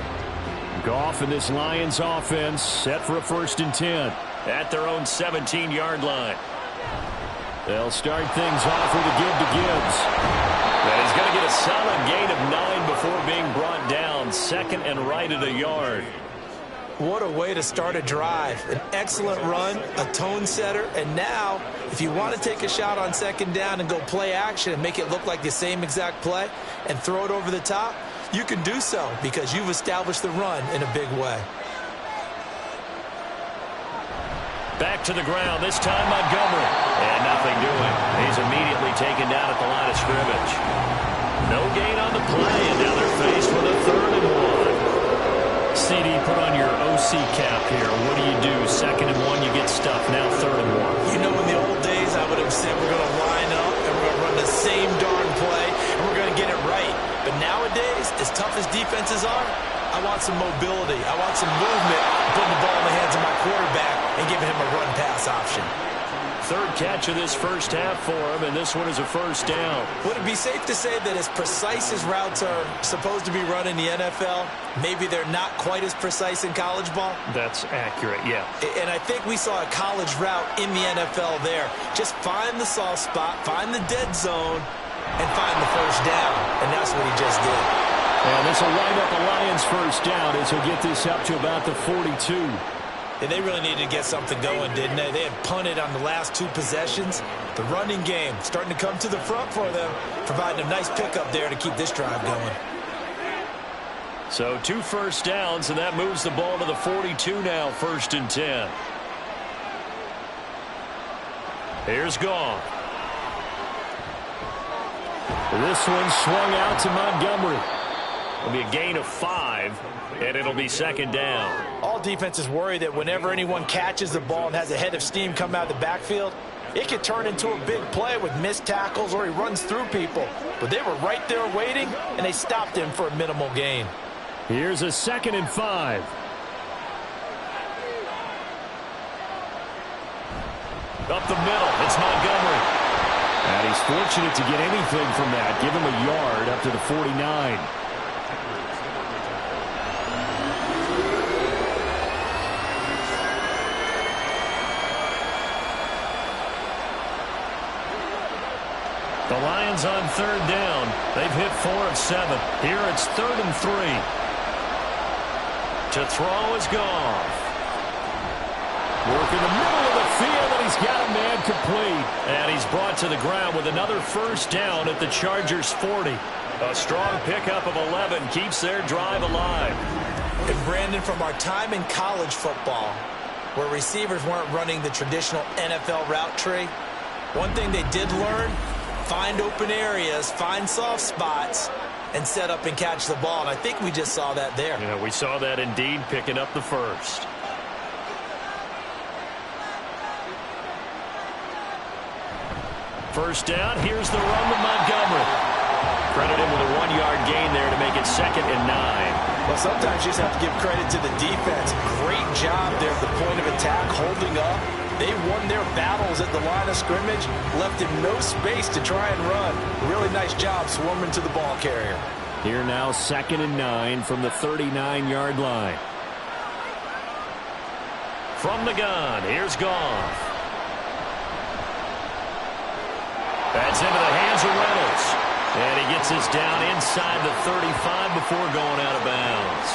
[SPEAKER 6] Goff and this Lions offense set for a 1st and 10.
[SPEAKER 2] At their own 17-yard line.
[SPEAKER 6] They'll start things off with a give to Gibbs.
[SPEAKER 2] And he's going to get a solid gain of 9 before being brought down. 2nd and right at a yard.
[SPEAKER 3] What a way to start a drive. An excellent run, a tone setter, and now, if you want to take a shot on 2nd down and go play action and make it look like the same exact play and throw it over the top, you can do so because you've established the run in a big way.
[SPEAKER 2] Back to the ground, this time Montgomery. And nothing doing. He's immediately taken down at the line of scrimmage. No gain on the play, and now they're faced with a 3rd and 1.
[SPEAKER 6] CD, put on your OC cap here. What do? 2nd and 1, you get stuffed. Now 3rd and 1.
[SPEAKER 3] You know, in the old days, I would have said we're going to line up and we're going to run the same darn play and we're going to get it right. But nowadays, as tough as defenses are, I want some mobility. I want some movement, putting the ball in the hands of my quarterback and giving him a run-pass option.
[SPEAKER 2] 3rd catch of this first half for him, and this one is a 1st down.
[SPEAKER 3] Would it be safe to say that as precise as routes are supposed to be run in the NFL, maybe they're not quite as precise in college ball?
[SPEAKER 2] That's accurate, yeah.
[SPEAKER 3] And I think we saw a college route in the NFL there. Just find the soft spot, find the dead zone, and find the 1st down. And that's what he just did.
[SPEAKER 6] And this will wind up the Lions' 1st down as he'll get this up to about the 42.
[SPEAKER 3] And they really needed to get something going, didn't they? They had punted on the last 2 possessions. The running game starting to come to the front for them, providing a nice pickup there to keep this drive going.
[SPEAKER 2] So 2 first downs, and that moves the ball to the 42 now, 1st and 10. Here's Goff.
[SPEAKER 6] This one swung out to Montgomery.
[SPEAKER 2] It'll be a gain of 5, and it'll be 2nd down.
[SPEAKER 4] All defenses worry that whenever anyone catches the ball and has a head of steam come out of the backfield, it could turn into a big play with missed tackles or he runs through people. But they were right there waiting, and they stopped him for a minimal gain.
[SPEAKER 6] Here's a 2nd and 5.
[SPEAKER 2] Up the middle, it's Montgomery.
[SPEAKER 6] And he's fortunate to get anything from that. Give him a yard up to the 49.
[SPEAKER 2] The Lions on 3rd down. They've hit 4 of 7. Here it's 3rd and 3. To throw is Goff.
[SPEAKER 6] Work in the middle of the field, and he's got a man complete.
[SPEAKER 2] And he's brought to the ground with another 1st down at the Chargers' 40. A strong pickup of 11 keeps their drive alive.
[SPEAKER 3] And Brandon, from our time in college football, where receivers weren't running the traditional NFL route tree, one thing they did learn: find open areas, find soft spots, and set up and catch the ball. And I think we just saw that there.
[SPEAKER 2] Yeah, we saw that indeed, picking up the 1st. First down, here's the run to Montgomery. Credit him with a 1-yard gain there to make it 2nd and 9.
[SPEAKER 4] Well, sometimes you just have to give credit to the defense. Great job there at the point of attack, holding up. They won their battles at the line of scrimmage, left him no space to try and run. Really nice job swarming to the ball carrier.
[SPEAKER 6] Here now, 2nd and 9 from the 39-yard line.
[SPEAKER 2] From the gun, here's Goff. That's into the hands of Reynolds. And he gets this down inside the 35 before going out of bounds.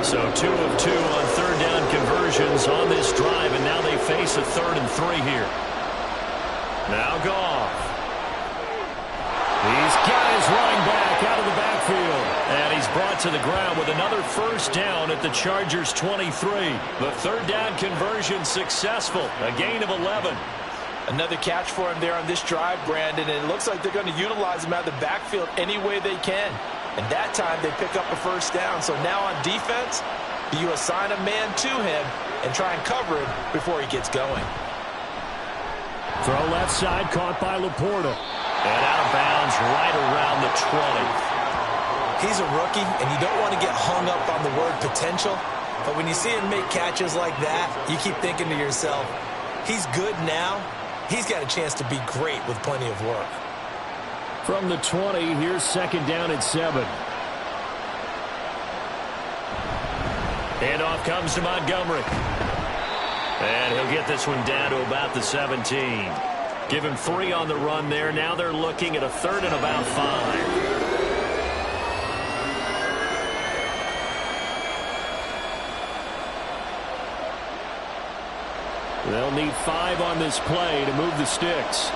[SPEAKER 2] So 2 of 2 on 3rd down conversions on this drive, and now they face a 3rd and 3 here. Now Goff.
[SPEAKER 6] He's got his running back out of the backfield.
[SPEAKER 2] And he's brought to the ground with another 1st down at the Chargers' 23. The 3rd down conversion successful, a gain of 11.
[SPEAKER 4] Another catch for him there on this drive, Brandon, and it looks like they're going to utilize him out of the backfield any way they can. And that time they pick up a 1st down. So now on defense, you assign a man to him and try and cover him before he gets going.
[SPEAKER 6] Throw left side, caught by Laporta.
[SPEAKER 2] And out of bounds right around the 20.
[SPEAKER 3] He's a rookie, and you don't want to get hung up on the word potential. But when you see him make catches like that, you keep thinking to yourself, he's good now. He's got a chance to be great with plenty of work.
[SPEAKER 6] From the 20, here's 2nd down and 7.
[SPEAKER 2] Handoff comes to Montgomery. And he'll get this one down to about the 17. Give him 3 on the run there. Now they're looking at a 3rd and about 5.
[SPEAKER 6] They'll need 5 on this play to move the sticks.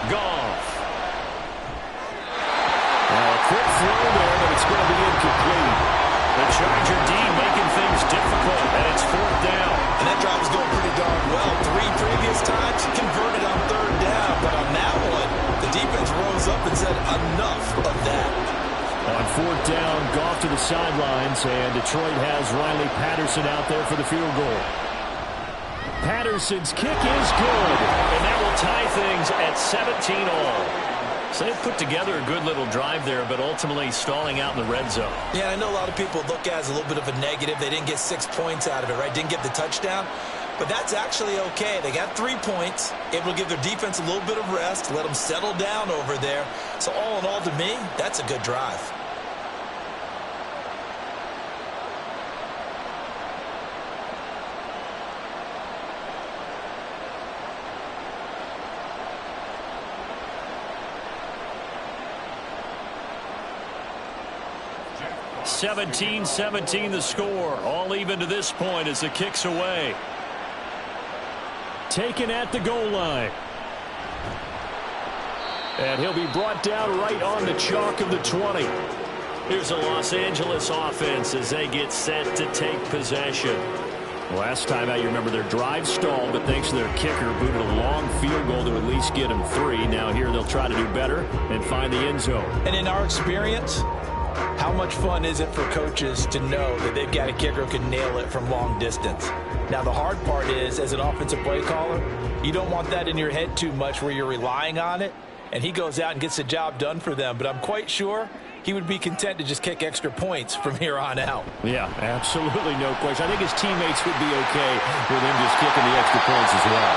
[SPEAKER 2] Goff.
[SPEAKER 6] Now a quick throw there, but it's going to be incomplete.
[SPEAKER 2] The Charger D making things difficult, and it's 4th down.
[SPEAKER 3] And that drive is going pretty darn well. 3 previous times converted on 3rd down, but on that one, the defense rose up and said enough of that.
[SPEAKER 6] On 4th down, Goff to the sidelines, and Detroit has Riley Patterson out there for the field goal. Patterson's kick is good.
[SPEAKER 2] And that will tie things at 17 all. So they've put together a good little drive there, but ultimately stalling out in the red zone.
[SPEAKER 3] Yeah, I know a lot of people look at it as a little bit of a negative. They didn't get 6 points out of it, right? Didn't get the touchdown. But that's actually okay. They got 3 points, able to give their defense a little bit of rest, let them settle down over there. So all in all, to me, that's a good drive.
[SPEAKER 2] 17-17 the score. All even to this point as the kick's away.
[SPEAKER 6] Taken at the goal line. And he'll be brought down right on the chalk of the 20.
[SPEAKER 2] Here's the Los Angeles offense as they get set to take possession.
[SPEAKER 6] Last time out, you remember their drive stalled, but thanks to their kicker, booted a long field goal to at least get them 3. Now here they'll try to do better and find the end zone.
[SPEAKER 3] And in our experience, how much fun is it for coaches to know that they've got a kicker who can nail it from long distance? Now, the hard part is, as an offensive play caller, you don't want that in your head too much where you're relying on it, and he goes out and gets the job done for them. But I'm quite sure he would be content to just kick extra points from here on out.
[SPEAKER 6] Yeah, absolutely no question. I think his teammates would be okay with him just kicking the extra points as well.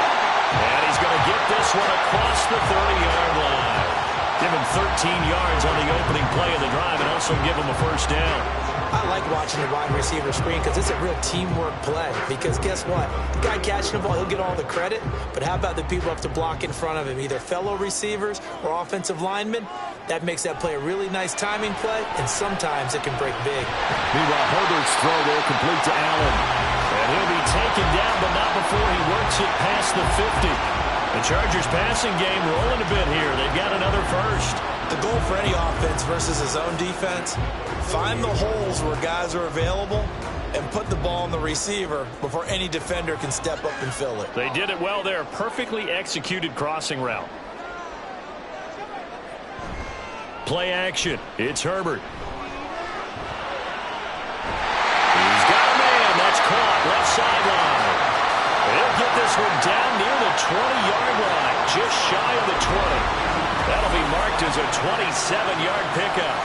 [SPEAKER 2] And he's going to get this one across the 30-yard line. Give him 13 yards on the opening play of the drive and also give him a first down.
[SPEAKER 7] I like watching the wide receiver screen because it's a real teamwork play. Because guess what? The guy catching the ball, he'll get all the credit. But how about the people up to block in front of him, either fellow receivers or offensive linemen? That makes that play a really nice timing play, and sometimes it can break big.
[SPEAKER 6] Meanwhile, Herbert's throw there complete to Allen.
[SPEAKER 2] And he'll be taken down, but not before he works it past the 50. The Chargers passing game rolling a bit here. They've got another first.
[SPEAKER 3] The goal for any offense versus his own defense, find the holes where guys are available and put the ball on the receiver before any defender can step up and fill it.
[SPEAKER 2] They did it well there. Perfectly executed crossing route. Play action. It's Herbert. He's got a man. That's caught. Left sideline. He'll get this one down near the 20-yard line. Just shy of the 20. That'll be marked as a 27-yard pickup.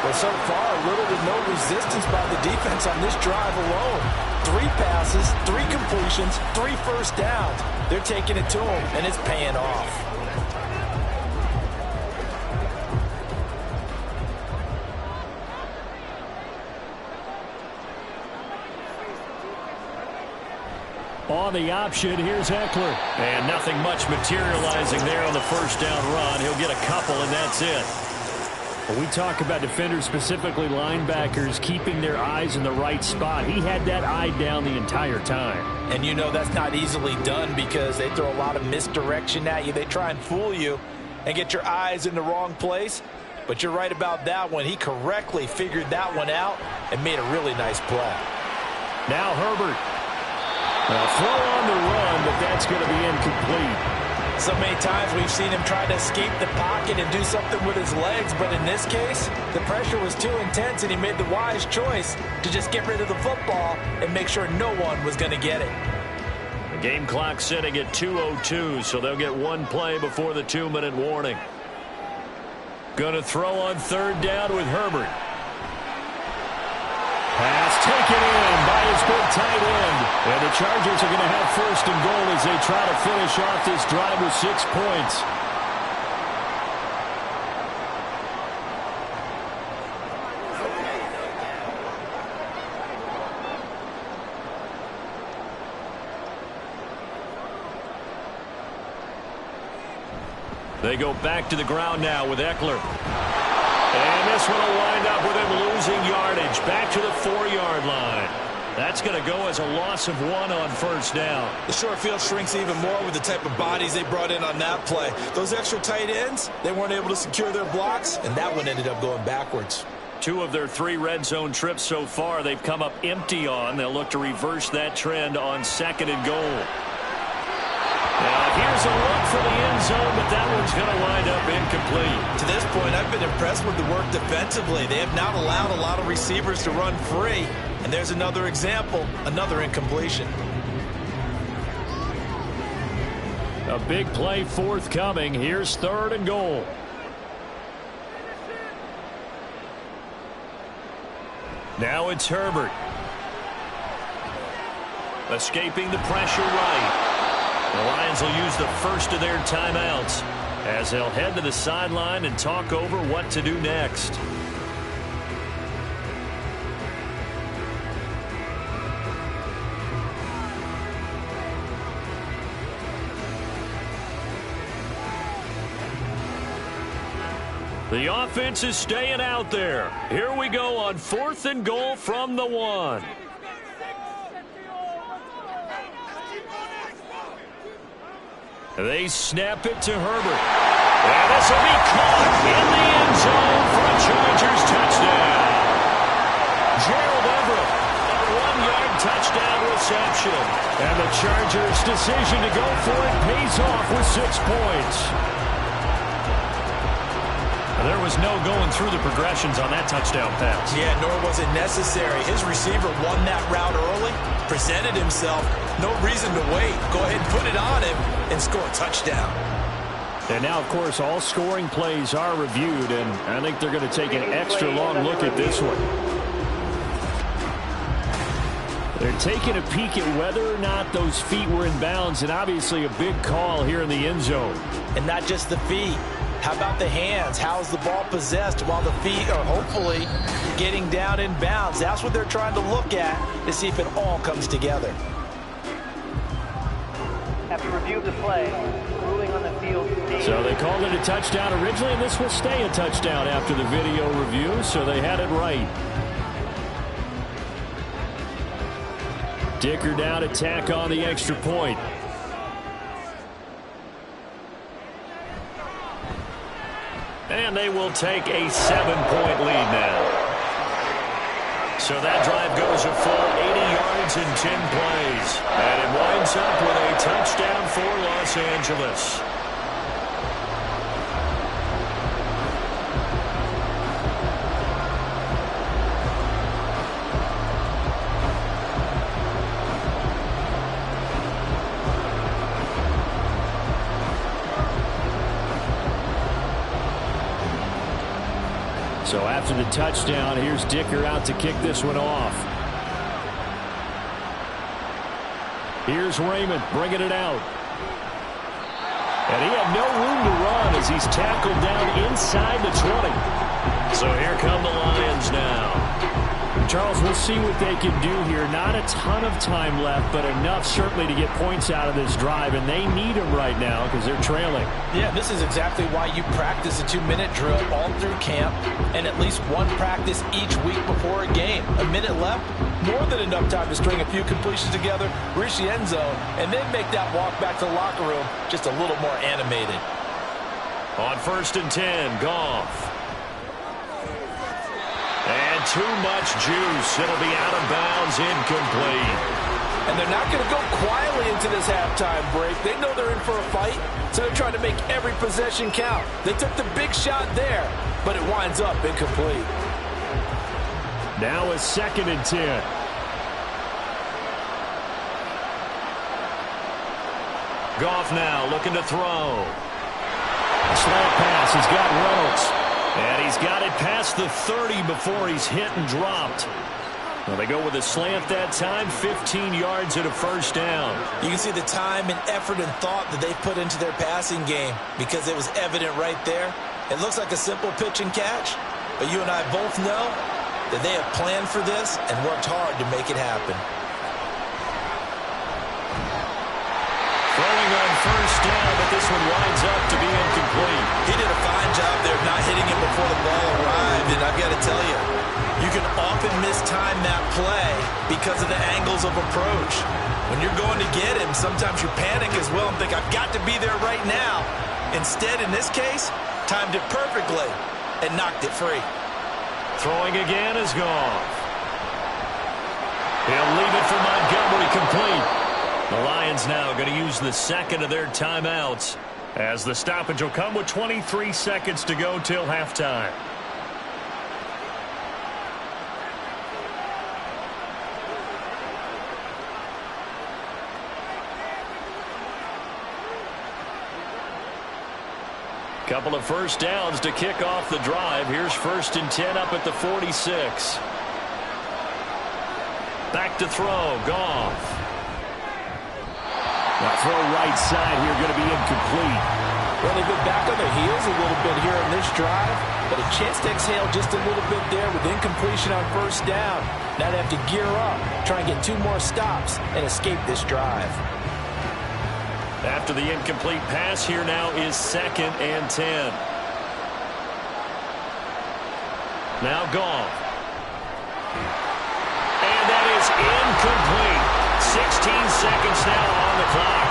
[SPEAKER 4] Well, so far, little to no resistance by the defense on this drive alone. 3 passes, 3 completions, 3 first downs. They're taking it to him, and it's paying off.
[SPEAKER 6] On the option, here's Eckler.
[SPEAKER 2] And nothing much materializing there on the first down run. He'll get a couple, and that's it.
[SPEAKER 6] When we talk about defenders, specifically linebackers, keeping their eyes in the right spot, he had that eye down the entire time.
[SPEAKER 4] And you know that's not easily done because they throw a lot of misdirection at you. They try and fool you and get your eyes in the wrong place. But you're right about that one. He correctly figured that one out and made a really nice play.
[SPEAKER 6] Now Herbert. A throw on the run, but that's going to be incomplete.
[SPEAKER 4] So many times we've seen him try to escape the pocket and do something with his legs, but in this case, the pressure was too intense and he made the wise choice to just get rid of the football and make sure no one was going to get it.
[SPEAKER 2] The game clock sitting at 2:02, so they'll get one play before the 2-minute warning. Going to throw on third down with Herbert.
[SPEAKER 6] Pass taken in by his big tight end. And the Chargers are going to have first and goal as they try to finish off this drive with 6 points.
[SPEAKER 2] They go back to the ground now with Eckler. And this one will wind up with him losing yardage. Back to the 4-yard line. That's going to go as a loss of 1 on first down.
[SPEAKER 3] The short field shrinks even more with the type of bodies they brought in on that play. Those extra tight ends, they weren't able to secure their blocks, and that one ended up going backwards.
[SPEAKER 2] 2 of their 3 red zone trips so far they've come up empty on. They'll look to reverse that trend on 2nd and goal. Now here's a look for the end zone, but that one's going to wind up incomplete.
[SPEAKER 3] To this point, I've been impressed with the work defensively. They have not allowed a lot of receivers to run free. And there's another example, another incompletion.
[SPEAKER 6] A big play forthcoming. Here's 3rd and goal.
[SPEAKER 2] Now it's Herbert. Escaping the pressure right. The Lions will use the first of their timeouts as they'll head to the sideline and talk over what to do next. The offense is staying out there. Here we go on 4th and goal from the 1. They snap it to Herbert. And this will be caught in the end zone for a Chargers touchdown. Gerald Everett, a 1-yard touchdown reception. And the Chargers' decision to go for it pays off with 6 points. There was no going through the progressions on that touchdown pass.
[SPEAKER 3] Yeah, nor was it necessary. His receiver won that route early, presented himself. No reason to wait. Go ahead and put it on him and score a touchdown.
[SPEAKER 6] And now, of course, all scoring plays are reviewed, and I think they're going to take an extra long look at this one. They're taking a peek at whether or not those feet were in bounds, and obviously a big call here in the end zone.
[SPEAKER 7] And not just the feet. How about the hands? How's the ball possessed while the feet are hopefully getting down in bounds? That's what they're trying to look at to see if it all comes together.
[SPEAKER 5] After review of the play, ruling on the field.
[SPEAKER 6] So they called it a touchdown originally, and this will stay a touchdown after the video review, so they had it right. Dicker down to tack on the extra point.
[SPEAKER 2] And they will take a 7-point lead now. So that drive goes a full 80 yards in 10 plays. And it winds up with a touchdown for Los Angeles.
[SPEAKER 6] So after the touchdown, here's Dicker out to kick this one off. Here's Raymond bringing it out. And he had no room to run as he's tackled down inside the 20.
[SPEAKER 2] So here come the Lions now.
[SPEAKER 6] Charles, we'll see what they can do here. Not a ton of time left, but enough certainly to get points out of this drive, and they need them right now because they're trailing.
[SPEAKER 4] Yeah, this is exactly why you practice a 2-minute drill all through camp and at least one practice each week before a game. A minute left, more than enough time to string a few completions together, reach the end zone, and then make that walk back to the locker room just a little more animated.
[SPEAKER 2] On 1st and 10, Goff. And too much juice. It'll be out of bounds, incomplete.
[SPEAKER 4] And they're not going to go quietly into this halftime break. They know they're in for a fight, so they're trying to make every possession count. They took the big shot there, but it winds up incomplete.
[SPEAKER 6] Now a 2nd and 10.
[SPEAKER 2] Goff now looking to throw.
[SPEAKER 6] Slant pass. He's got Reynolds.
[SPEAKER 2] And he's got it past the 30 before he's hit and dropped. Well, they go with a slant that time, 15 yards and a 1st down.
[SPEAKER 3] You can see the time and effort and thought that they put into their passing game because it was evident right there. It looks like a simple pitch and catch, but you and I both know that they have planned for this and worked hard to make it happen.
[SPEAKER 2] Throwing on 1st down, but this one winds up to be incomplete.
[SPEAKER 3] He did a fine job there of not hitting him before the ball arrived, and I've got to tell you, you can often mistime that play because of the angles of approach. When you're going to get him, sometimes you panic as well and think, I've got to be there right now. Instead, in this case, timed it perfectly and knocked it free.
[SPEAKER 2] Throwing again is gone. He'll leave it for Montgomery, complete. The Lions now going to use the 2nd of their timeouts as the stoppage will come with 23 seconds to go till halftime. Couple of 1st downs to kick off the drive. Here's 1st and 10 up at the 46. Back to throw, Goff.
[SPEAKER 6] Now throw right side here, going to be incomplete.
[SPEAKER 4] Well, they've been back on their heels a little bit here in this drive, but a chance to exhale just a little bit there with incompletion on 1st down. Now they have to gear up, try and get 2 more stops, and escape this drive.
[SPEAKER 2] After the incomplete pass, here now is 2nd and 10. Now Goff. And that is incomplete. 16 seconds now on the clock.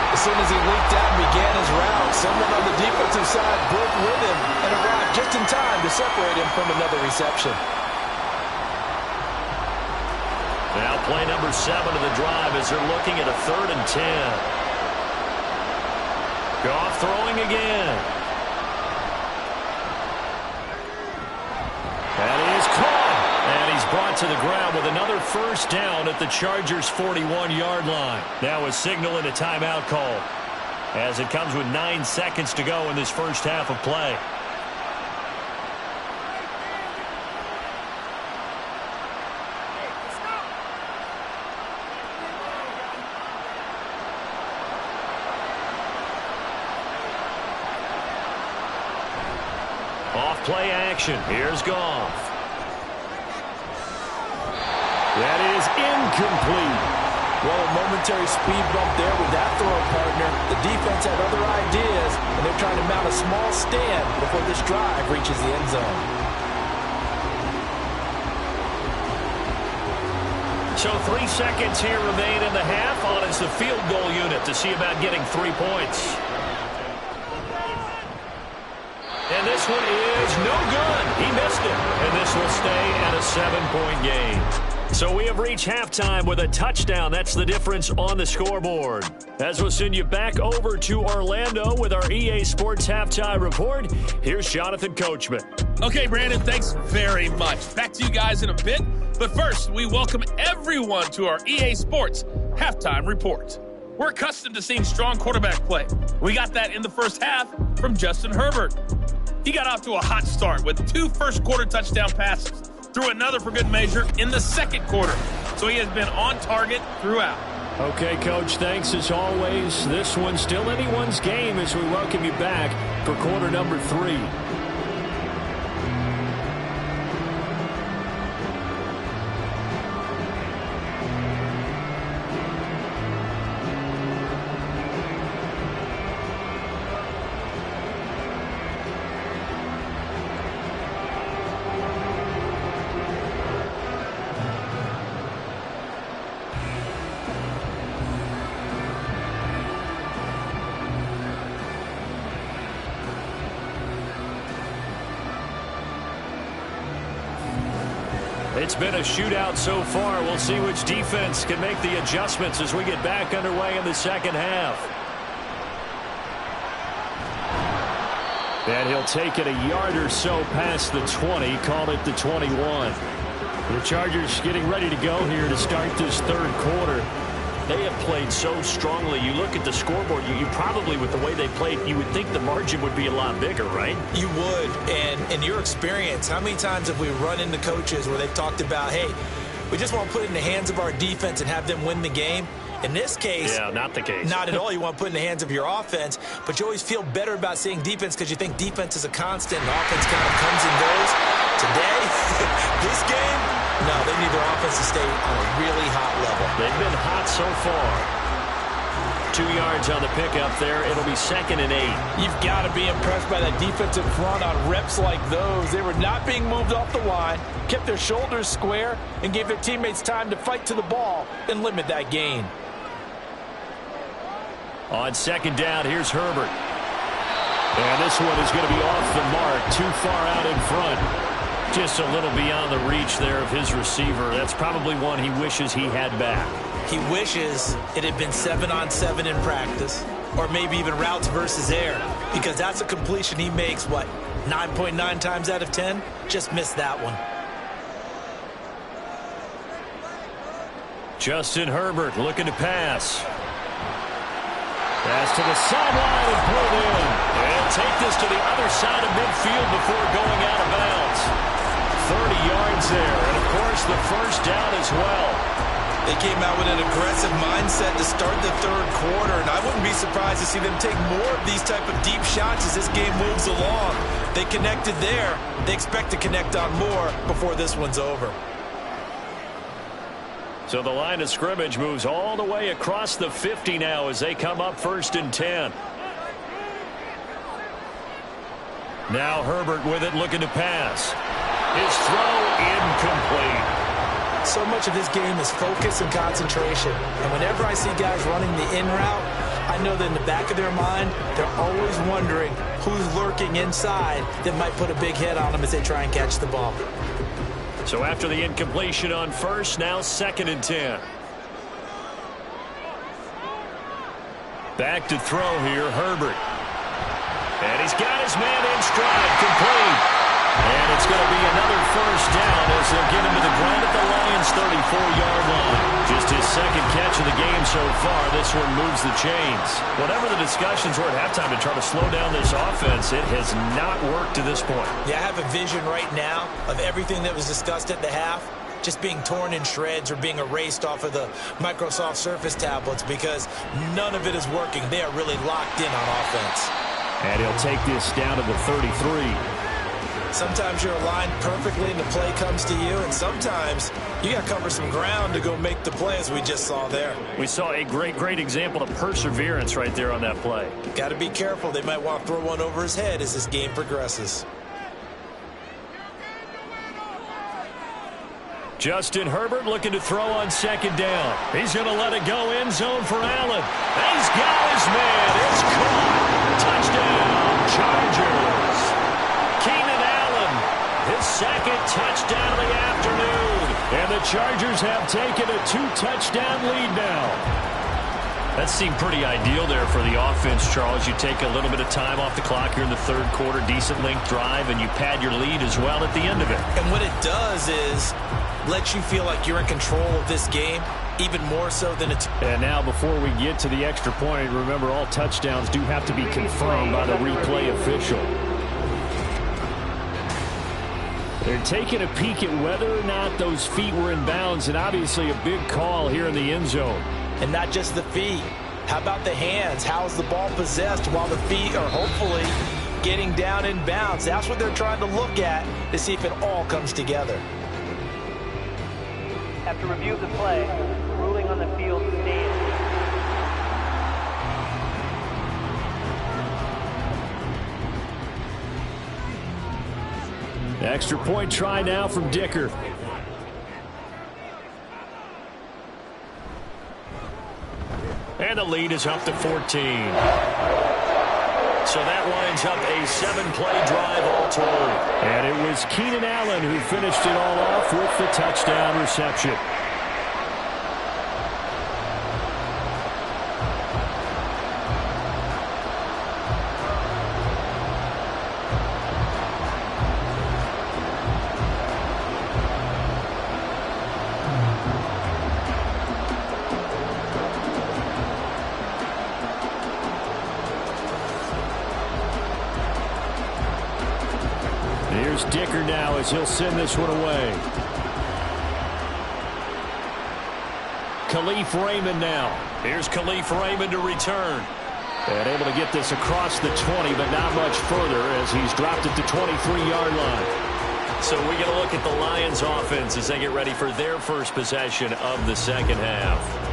[SPEAKER 4] As soon as he leaked out and began his route, someone on the defensive side broke with him and arrived just in time to separate him from another reception.
[SPEAKER 2] Now play number 7 of the drive as they're looking at a 3rd and 10. Goff throwing again. That is caught. And he's brought to the ground with another first down at the Chargers' 41-yard line. Now a signal and a timeout call as it comes with 9 seconds to go in this first half of play. Off play action. Here's Goff. That is incomplete.
[SPEAKER 4] Well, a momentary speed bump there with that throw, partner. The defense had other ideas, and they're trying to mount a small stand before this drive reaches the end zone.
[SPEAKER 2] So 3 seconds here remain in the half on as the field goal unit to see about getting 3 points. And this one is no good. He missed it. And this will stay at a 7-point game. So we have reached halftime with a touchdown. That's the difference on the scoreboard. As we'll send you back over to Orlando with our EA Sports Halftime Report, here's Jonathan Coachman.
[SPEAKER 8] Okay, Brandon, thanks very much. Back to you guys in a bit. But first, we welcome everyone to our EA Sports Halftime Report. We're accustomed to seeing strong quarterback play. We got that in the first half from Justin Herbert. He got off to a hot start with 2 first-quarter touchdown passes. Threw another for good measure in the second quarter. So he has been on target throughout.
[SPEAKER 6] Okay, Coach, thanks as always. This one's still anyone's game as we welcome you back for quarter number 3. It's been a shootout so far. We'll see which defense can make the adjustments as we get back underway in the second half. And he'll take it a yard or so past the 20, call it the 21. The Chargers getting ready to go here to start this third quarter.
[SPEAKER 2] They have played so strongly. You look at the scoreboard, you probably, with the way they played, you would think the margin would be a lot bigger, right?
[SPEAKER 3] You would. And in your experience, how many times have we run into coaches where they've talked about, hey, we just want to put it in the hands of our defense and have them win the game? In this case,
[SPEAKER 2] yeah, not the case.
[SPEAKER 3] Not at all. You want to put it in the hands of your offense, but you always feel better about seeing defense because you think defense is a constant and offense kind of comes and goes. Today, this game, no, they need their offense to stay on a really hot level.
[SPEAKER 2] They've been hot so far. 2 yards on the pickup there. It'll be 2nd and 8.
[SPEAKER 4] You've got to be impressed by that defensive front on reps like those. They were not being moved off the line, kept their shoulders square, and gave their teammates time to fight to the ball and limit that gain.
[SPEAKER 2] On 2nd down, here's Herbert. And this one is going to be off the mark, too far out in front. Just a little beyond the reach there of his receiver. That's probably one he wishes he had back.
[SPEAKER 3] He wishes it had been 7-on-7 in practice, or maybe even routes versus air, because that's a completion he makes, 9.9 times out of 10? Just missed that one.
[SPEAKER 2] Justin Herbert looking to pass. Pass to the sideline and pulled in. And take this to the other side of midfield before going out of bounds. 30 yards there, and of course the first down as well.
[SPEAKER 3] They came out with an aggressive mindset to start the third quarter, and I wouldn't be surprised to see them take more of these type of deep shots as this game moves along. They connected there. They expect to connect on more before this one's over.
[SPEAKER 2] So the line of scrimmage moves all the way across the 50 now as they come up 1st and 10. Now Herbert with it, looking to pass. His throw incomplete.
[SPEAKER 7] So much of this game is focus and concentration. And whenever I see guys running the in route, I know that in the back of their mind, they're always wondering who's lurking inside that might put a big hit on them as they try and catch the ball.
[SPEAKER 2] So after the incompletion on first, now 2nd and 10. Back to throw here, Herbert. And he's got his man in stride, complete. And it's going to be another first down as they'll get him to the ground at the Lions' 34-yard line. Just his 2nd catch of the game so far. This one moves the chains. Whatever the discussions were at halftime to try to slow down this offense, it has not worked to this point.
[SPEAKER 7] Yeah, I have a vision right now of everything that was discussed at the half just being torn in shreds or being erased off of the Microsoft Surface tablets because none of it is working. They are really locked in on offense.
[SPEAKER 6] And he'll take this down to the 33.
[SPEAKER 7] Sometimes you're aligned perfectly and the play comes to you, and sometimes you got to cover some ground to go make the play, as we just saw there.
[SPEAKER 2] We saw a great example of perseverance right there on that play.
[SPEAKER 7] Got to be careful. They might want to throw one over his head as this game progresses.
[SPEAKER 2] Justin Herbert looking to throw on 2nd down. He's going to let it go end zone for Allen. He's got his man. It's caught. Touchdown, Chargers. Keenan Allen, his 2nd touchdown of the afternoon. And the Chargers have taken a 2-touchdown lead now. That seemed pretty ideal there for the offense, Charles. You take a little bit of time off the clock here in the 3rd quarter, decent length drive, and you pad your lead as well at the end of it.
[SPEAKER 7] And what it does is let you feel like you're in control of this game, even more so than it's...
[SPEAKER 6] And now before we get to the extra point, remember all touchdowns do have to be confirmed by the replay official. They're taking a peek at whether or not those feet were in bounds, and obviously a big call here in the end zone.
[SPEAKER 7] And not just the feet. How about the hands? How is the ball possessed while the feet are hopefully getting down in bounds? That's what they're trying to look at to see if it all comes together.
[SPEAKER 5] After review of the play, ruling on the field stands.
[SPEAKER 6] Extra point try now from Dicker.
[SPEAKER 2] And the lead is up to 14. So that winds up a 7-play drive all told.
[SPEAKER 6] And it was Keenan Allen who finished it all off with the touchdown reception. Here's Dicker now as he'll send this one away. Khalif Raymond now.
[SPEAKER 2] Here's Khalif Raymond to return.
[SPEAKER 6] And able to get this across the 20, but not much further as he's dropped it to 23-yard line.
[SPEAKER 2] So we get a look at the Lions offense as they get ready for their first possession of the 2nd half.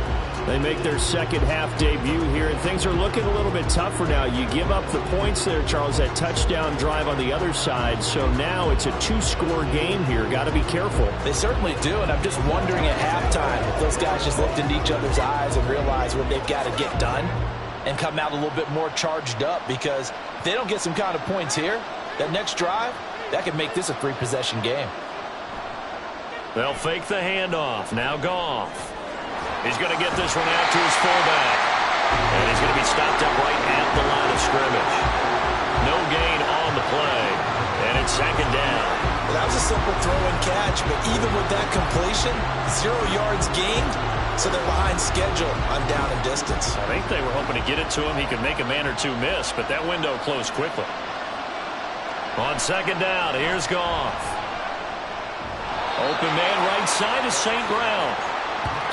[SPEAKER 6] They make their 2nd half debut here, and things are looking a little bit tougher now. You give up the points there, Charles, that touchdown drive on the other side. So now it's a 2-score game here. Got to be careful.
[SPEAKER 7] They certainly do, and I'm just wondering at halftime if those guys just looked into each other's eyes and realized what they've got to get done and come out a little bit more charged up, because if they don't get some kind of points here, that next drive, that could make this a 3-possession game.
[SPEAKER 2] They'll fake the handoff. Now Goff. He's going to get this one out to his fullback. And he's going to be stopped up right at the line of scrimmage. No gain on the play. And it's 2nd down.
[SPEAKER 7] Well, that was a simple throw and catch, but even with that completion, 0 yards gained, so they're behind schedule on down and distance.
[SPEAKER 2] I think they were hoping to get it to him. He could make a man or two miss, but that window closed quickly. On 2nd down, here's Goff. Open man right side is St. Brown.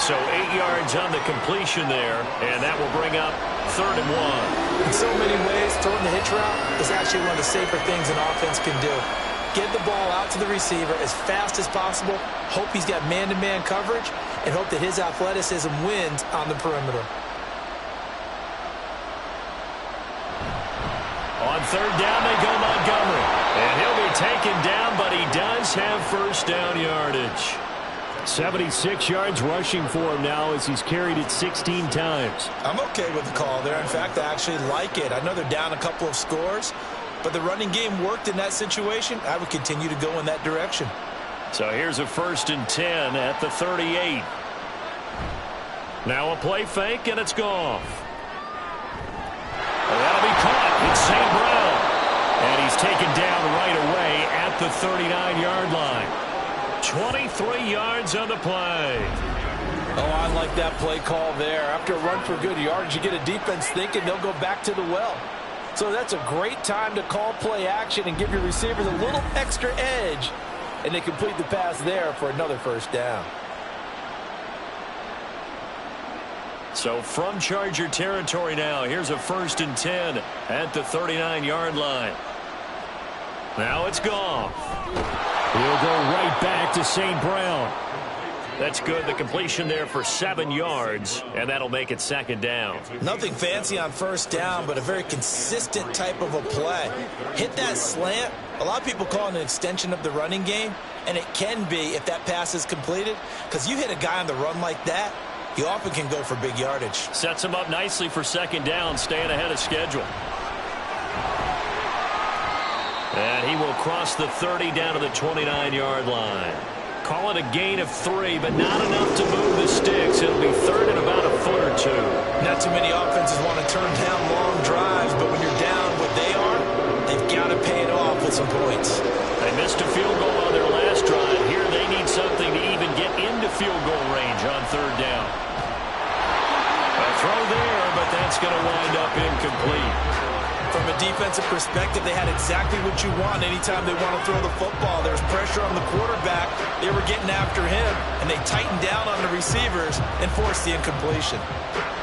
[SPEAKER 2] So 8 yards on the completion there, and that will bring up 3rd and 1.
[SPEAKER 7] In so many ways, throwing the hitch route is actually one of the safer things an offense can do. Get the ball out to the receiver as fast as possible, hope he's got man-to-man coverage, and hope that his athleticism wins on the perimeter.
[SPEAKER 2] On 3rd down, they go Montgomery. And he'll be taken down, but he does have first down yardage.
[SPEAKER 6] 76 yards rushing for him now as he's carried it 16 times.
[SPEAKER 3] I'm okay with the call there. In fact, I actually like it. I know they're down a couple of scores, but the running game worked in that situation. I would continue to go in that direction.
[SPEAKER 2] So here's a 1st and 10 at the 38. Now a play fake, and it's Goff. That'll be caught. It's St. Brown. And he's taken down right away at the 39-yard line. 23 yards on the play.
[SPEAKER 4] Oh, I like that play call there. After a run for good yardage, you get a defense thinking they'll go back to the well. So that's a great time to call play action and give your receivers a little extra edge. And they complete the pass there for another first down.
[SPEAKER 2] So from Charger territory now, here's a 1st and 10 at the 39-yard line. Now it's Goff.
[SPEAKER 6] He'll go right back to St. Brown.
[SPEAKER 2] That's good. The completion there for 7 yards, and that'll make it 2nd down.
[SPEAKER 3] Nothing fancy on first down, but a very consistent type of a play. Hit that slant. A lot of people call it an extension of the running game, and it can be if that pass is completed, because you hit a guy on the run like that, you often can go for big yardage.
[SPEAKER 2] Sets him up nicely for 2nd down, staying ahead of schedule. And he will cross the 30 down to the 29-yard line. Call it a gain of 3, but not enough to move the sticks. It'll be 3rd and about a foot or 2.
[SPEAKER 3] Not too many offenses want to turn down long drives, but when you're down what they are, they've got to pay it off with some points.
[SPEAKER 2] They missed a field goal on their last drive. Here they need something to even get into field goal range on 3rd down. A throw there, but that's going to wind up incomplete.
[SPEAKER 3] From a defensive perspective, they had exactly what you want anytime they want to throw the football. There's pressure on the quarterback. They were getting after him, and they tightened down on the receivers and forced the incompletion.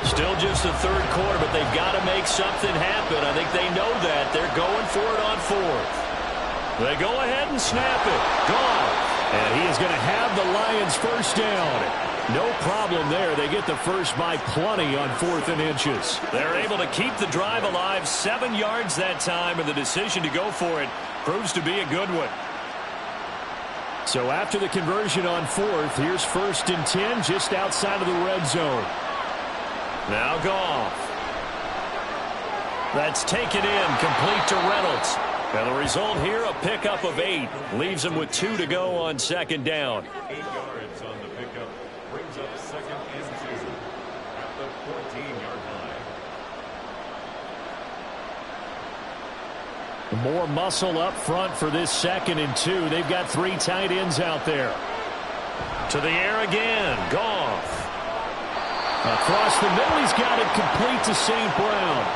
[SPEAKER 2] Still just the 3rd quarter, but they've got to make something happen. I think they know that. They're going for it on 4th. They go ahead and snap it. Gone.
[SPEAKER 6] And he is going to have the Lions first down. No problem there. They get the first by plenty on 4th and inches.
[SPEAKER 2] They're able to keep the drive alive. 7 yards that time, and the decision to go for it proves to be a good one.
[SPEAKER 6] So after the conversion on 4th, here's 1st and 10 just outside of the red zone.
[SPEAKER 2] Now Goff. That's taken in, complete to Reynolds. And the result here, a pickup of 8. Leaves him with 2 to go on 2nd down.
[SPEAKER 9] 8 yards on the pickup. Brings up 2nd and 2 at the 14-yard line.
[SPEAKER 6] More muscle up front for this 2nd and 2. They've got 3 tight ends out there.
[SPEAKER 2] To the air again. Goff.
[SPEAKER 6] Across the middle, he's got it complete to St. Brown.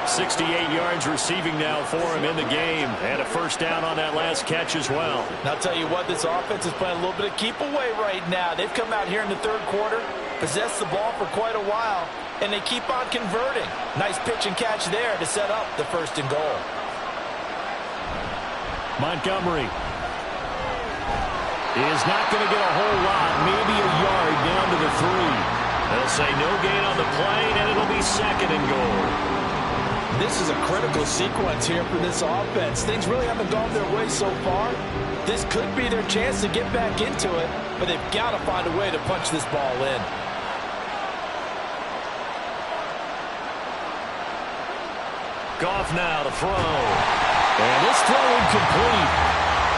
[SPEAKER 2] 68 yards receiving now for him in the game. And a first down on that last catch as well.
[SPEAKER 4] And I'll tell you what, this offense is playing a little bit of keep away right now. They've come out here in the 3rd quarter, possessed the ball for quite a while, and they keep on converting. Nice pitch and catch there to set up the 1st and goal.
[SPEAKER 6] Montgomery is not going to get a whole lot, maybe a yard down to the 3.
[SPEAKER 2] They'll say no gain on the play, and it'll be 2nd and goal.
[SPEAKER 4] This is a critical sequence here for this offense. Things really haven't gone their way so far. This could be their chance to get back into it, but they've got to find a way to punch this ball in.
[SPEAKER 2] Goff now to throw.
[SPEAKER 6] And this throw incomplete.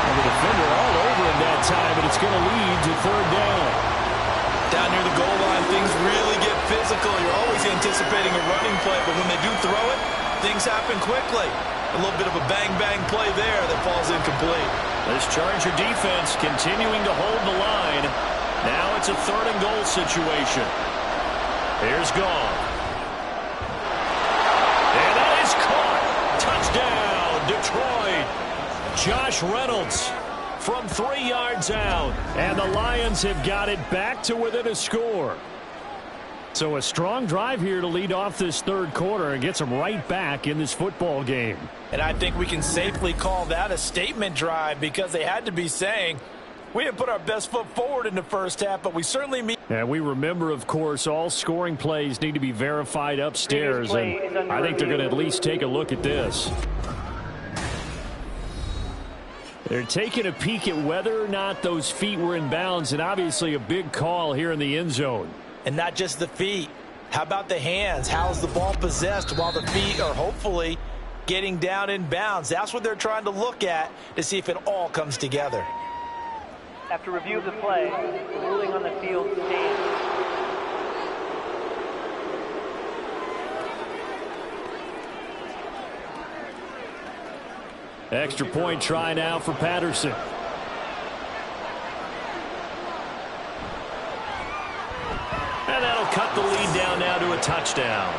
[SPEAKER 6] And the defender all over him that time, and it's going to lead to 3rd down.
[SPEAKER 3] Down near the goal line, things really get physical. You're always anticipating a running play, but when they do throw it, things happen quickly. A little bit of a bang-bang play there that falls incomplete.
[SPEAKER 2] This Charger defense continuing to hold the line. Now it's a 3rd and goal situation. Here's Goff. And that is caught. Touchdown, Detroit. Josh Reynolds from 3 yards out.
[SPEAKER 6] And the Lions have got it back to within a score. So a strong drive here to lead off this 3rd quarter and gets them right back in this football game.
[SPEAKER 4] And I think we can safely call that a statement drive because they had to be saying, we didn't put our best foot forward in the first half, but we certainly meet.
[SPEAKER 6] And we remember, of course, all scoring plays need to be verified upstairs, and I think they're going to at least take a look at this. They're taking a peek at whether or not those feet were in bounds, and obviously a big call here in the end zone.
[SPEAKER 7] And not just the feet. How about the hands? How is the ball possessed while the feet are hopefully getting down in bounds? That's what they're trying to look at to see if it all comes together.
[SPEAKER 5] After review of the play, the ruling on the field stands.
[SPEAKER 6] Extra point try now for Patterson. And that'll cut the lead down now to a touchdown.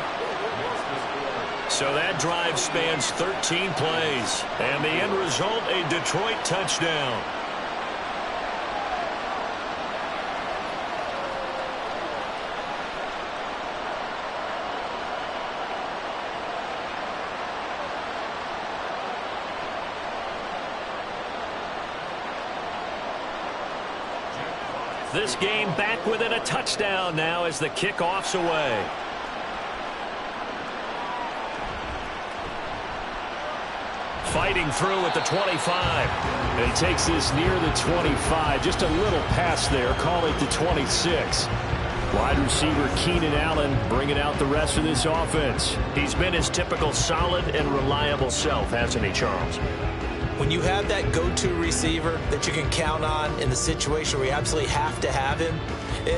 [SPEAKER 6] So that drive spans 13 plays. And the end result, a Detroit touchdown. This game back within a touchdown now as the kickoff's away. Fighting through at the 25. And he takes this near the 25. Just a little pass there. Call it the 26. Wide receiver Keenan Allen bringing out the rest of this offense. He's been his typical solid and reliable self, hasn't he, Charles?
[SPEAKER 7] When you have that go-to receiver that you can count on in the situation where you absolutely have to have him,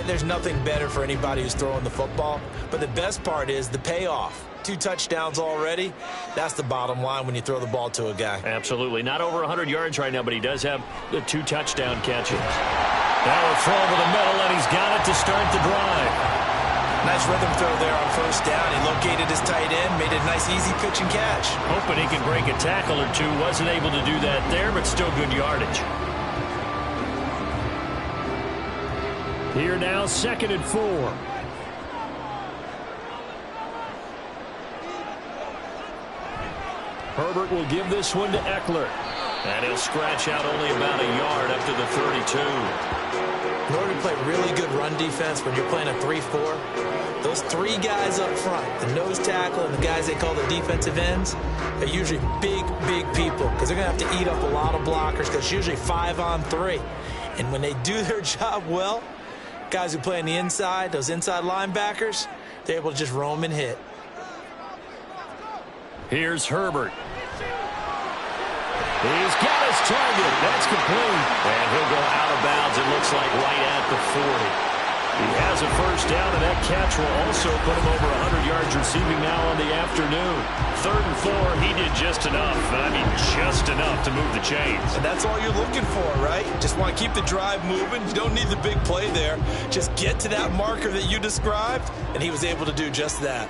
[SPEAKER 7] there's nothing better for anybody who's throwing the football. But the best part is the payoff. 2 touchdowns already. That's the bottom line when you throw the ball to a guy.
[SPEAKER 6] Absolutely. Not over 100 yards right now, but he does have the 2 touchdown catches. Now a throw over the middle, and he's got it to start the drive.
[SPEAKER 7] Nice rhythm throw there on first down. He located his tight end, made a nice easy pitch and catch.
[SPEAKER 6] Hoping he can break a tackle or two. Wasn't able to do that there, but still good yardage. Here now, 2nd and 4. Herbert will give this one to Eckler. And he'll scratch out only about a yard up to the 32.
[SPEAKER 7] In order to play really good run defense when you're playing a 3-4, those 3 guys up front, the nose tackle and the guys they call the defensive ends, are usually big, big people because they're going to have to eat up a lot of blockers because it's usually 5-on-3. And when they do their job well, guys who play on the inside, those inside linebackers, they're able to just roam and hit.
[SPEAKER 6] Here's Herbert. He's got his target. That's complete. And he'll go out of bounds, it looks like, right at the 40. He has a first down, and that catch will also put him over 100 yards receiving now on the afternoon. 3rd and 4, he did just enough. I mean, just enough to move the chains.
[SPEAKER 3] And that's all you're looking for, right? Just want to keep the drive moving. You don't need the big play there. Just get to that marker that you described, and he was able to do just that.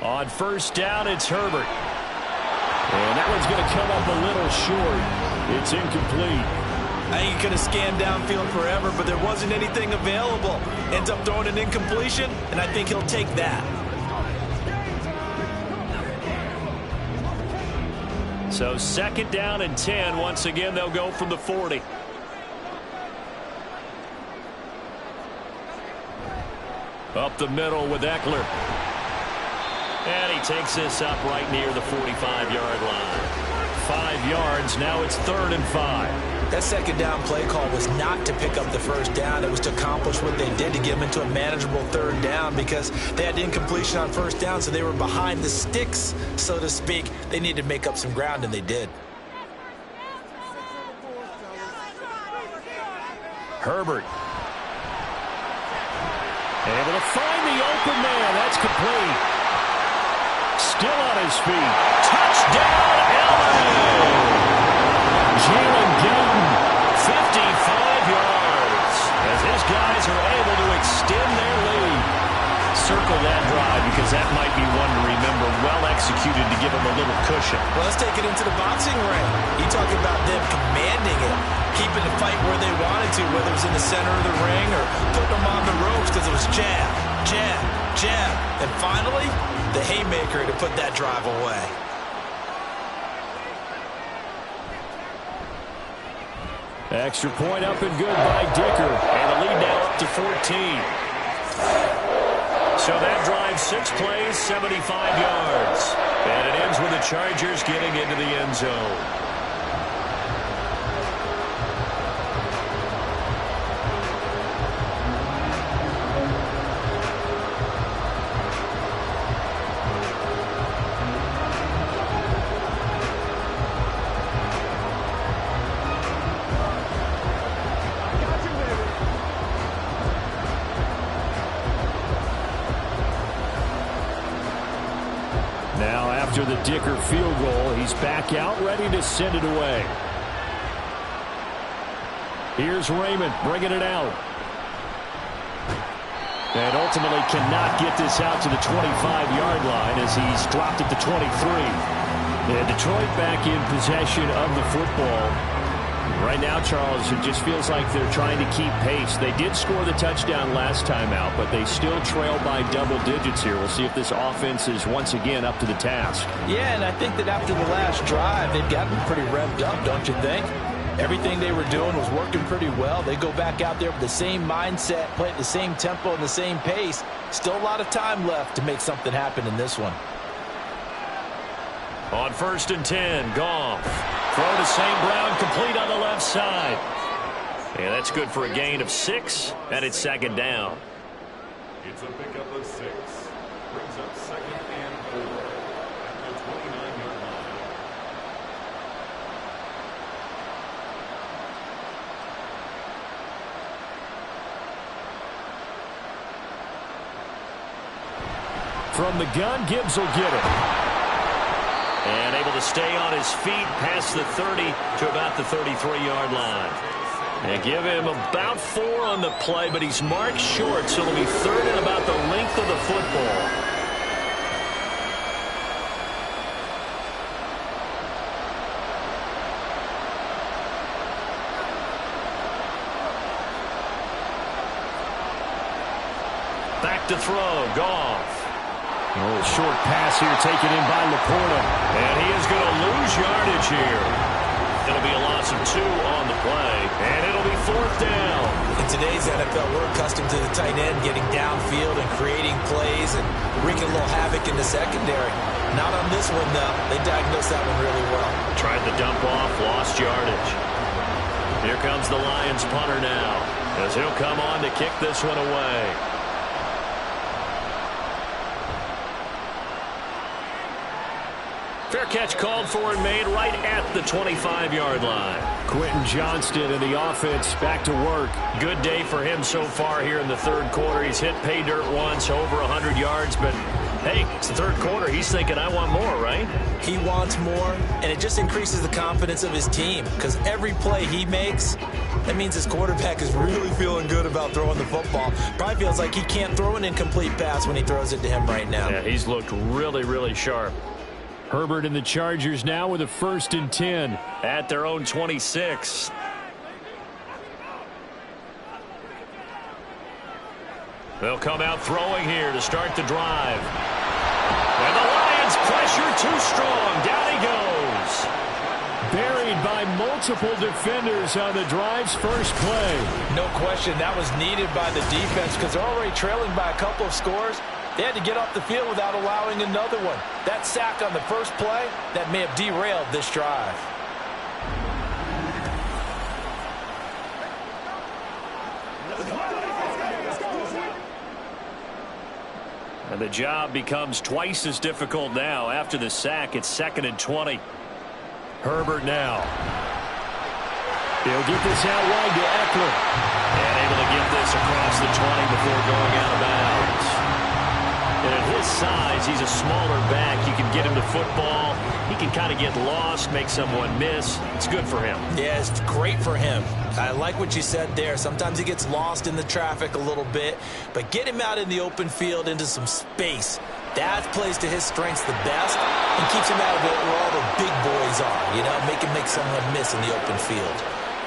[SPEAKER 6] On first down, it's Herbert. And that one's going to come up a little short. It's incomplete.
[SPEAKER 3] I think he could have scanned downfield forever, but there wasn't anything available. Ends up throwing an incompletion, and I think he'll take that.
[SPEAKER 6] So 2nd down and 10. Once again, they'll go from the 40. Up the middle with Eckler. And he takes this up right near the 45-yard line. 5 yards. Now it's 3rd and 5.
[SPEAKER 7] That 2nd down play call was not to pick up the first down. It was to accomplish what they did to get them into a manageable 3rd down because they had incompletion on first down, so they were behind the sticks, so to speak. They needed to make up some ground, and they did.
[SPEAKER 6] Herbert. Able to find the open man. That's complete. Still on his feet. Touchdown, LA! Jalen Guyton, 55 yards. As his guys are able to extend their lead. Circle that drive because that might be one to remember. Well executed to give him a little cushion.
[SPEAKER 3] Well, let's take it into the boxing ring. You talk about them commanding it, keeping the fight where they wanted to, whether it was in the center of the ring or putting them on the ropes because it was jab, jab, jab. And finally, the haymaker to put that drive away.
[SPEAKER 6] Extra point up and good by Dicker. And the lead now up to 14.
[SPEAKER 2] So that drive, 6 plays, 75 yards. And it ends with the Chargers getting into the end zone.
[SPEAKER 6] Now after the Dicker field goal, he's back out ready to send it away. Here's Raymond bringing it out. And ultimately cannot get this out to the 25-yard line as he's dropped it to 23. And Detroit back in possession of the football. Right now, Charles, it just feels like they're trying to keep pace. They did score the touchdown last time out, but they still trail by double digits here. We'll see if this offense is once again up to the task.
[SPEAKER 4] Yeah, and I think that after the last drive, they've gotten pretty revved up, don't you think? Everything they were doing was working pretty well. They go back out there with the same mindset, play at the same tempo and the same pace. Still a lot of time left to make something happen in this one.
[SPEAKER 2] On 1st and 10, Goff. Throw to St. Brown, complete on the left side. And that's good for a gain of 6, and it's 2nd down.
[SPEAKER 9] It's a pickup of 6. Brings up 2nd and 4 at the 29-yard line.
[SPEAKER 6] From the gun, Gibbs will get it.
[SPEAKER 2] And able to stay on his feet past the 30 to about the 33-yard line. And give him about 4 on the play, but he's marked short, so it'll be 3rd and about the length of the football. Back to throw, Goff.
[SPEAKER 6] A little short pass here taken in by Laporta.
[SPEAKER 2] And he is going to lose yardage here. It'll be a loss of 2 on the play, and it'll be 4th down.
[SPEAKER 7] In today's NFL, we're accustomed to the tight end getting downfield and creating plays and wreaking a little havoc in the secondary. Not on this one, though. They diagnosed that one really well.
[SPEAKER 2] Tried the dump off, lost yardage. Here comes the Lions punter now, as he'll come on to kick this one away. Fair catch called for and made right at the 25-yard line.
[SPEAKER 6] Quentin Johnston and the offense back to work.
[SPEAKER 2] Good day for him so far here in the 3rd quarter. He's hit pay dirt once, over 100 yards, but hey, it's the 3rd quarter. He's thinking, I want more, right?
[SPEAKER 7] He wants more, and it just increases the confidence of his team because every play he makes, that means his quarterback is really feeling good about throwing the football. Probably feels like he can't throw an incomplete pass when he throws it to him right now.
[SPEAKER 2] Yeah, he's looked really, really sharp.
[SPEAKER 6] Herbert and the Chargers now with a 1st and 10.
[SPEAKER 2] At their own 26. They'll come out throwing here to start the drive. And the Lions pressure too strong. Down he goes.
[SPEAKER 6] Buried by multiple defenders on the drive's first play.
[SPEAKER 4] No question, that was needed by the defense because they're already trailing by a couple of scores. They had to get off the field without allowing another one. That sack on the first play, that may have derailed this drive.
[SPEAKER 2] And the job becomes twice as difficult now. After the sack, it's 2nd and 20.
[SPEAKER 6] Herbert now. He'll get this out wide to Eckler.
[SPEAKER 2] And able to get this across the 20 before going out of bounds. And at his size, he's a smaller back. You can get him the football. He can kind of get lost, make someone miss. It's good for him.
[SPEAKER 7] Yeah, it's great for him. I like what you said there. Sometimes he gets lost in the traffic a little bit, but get him out in the open field into some space. That plays to his strengths the best and keeps him out of it where all the big boys are, you know, make him make someone miss in the open field.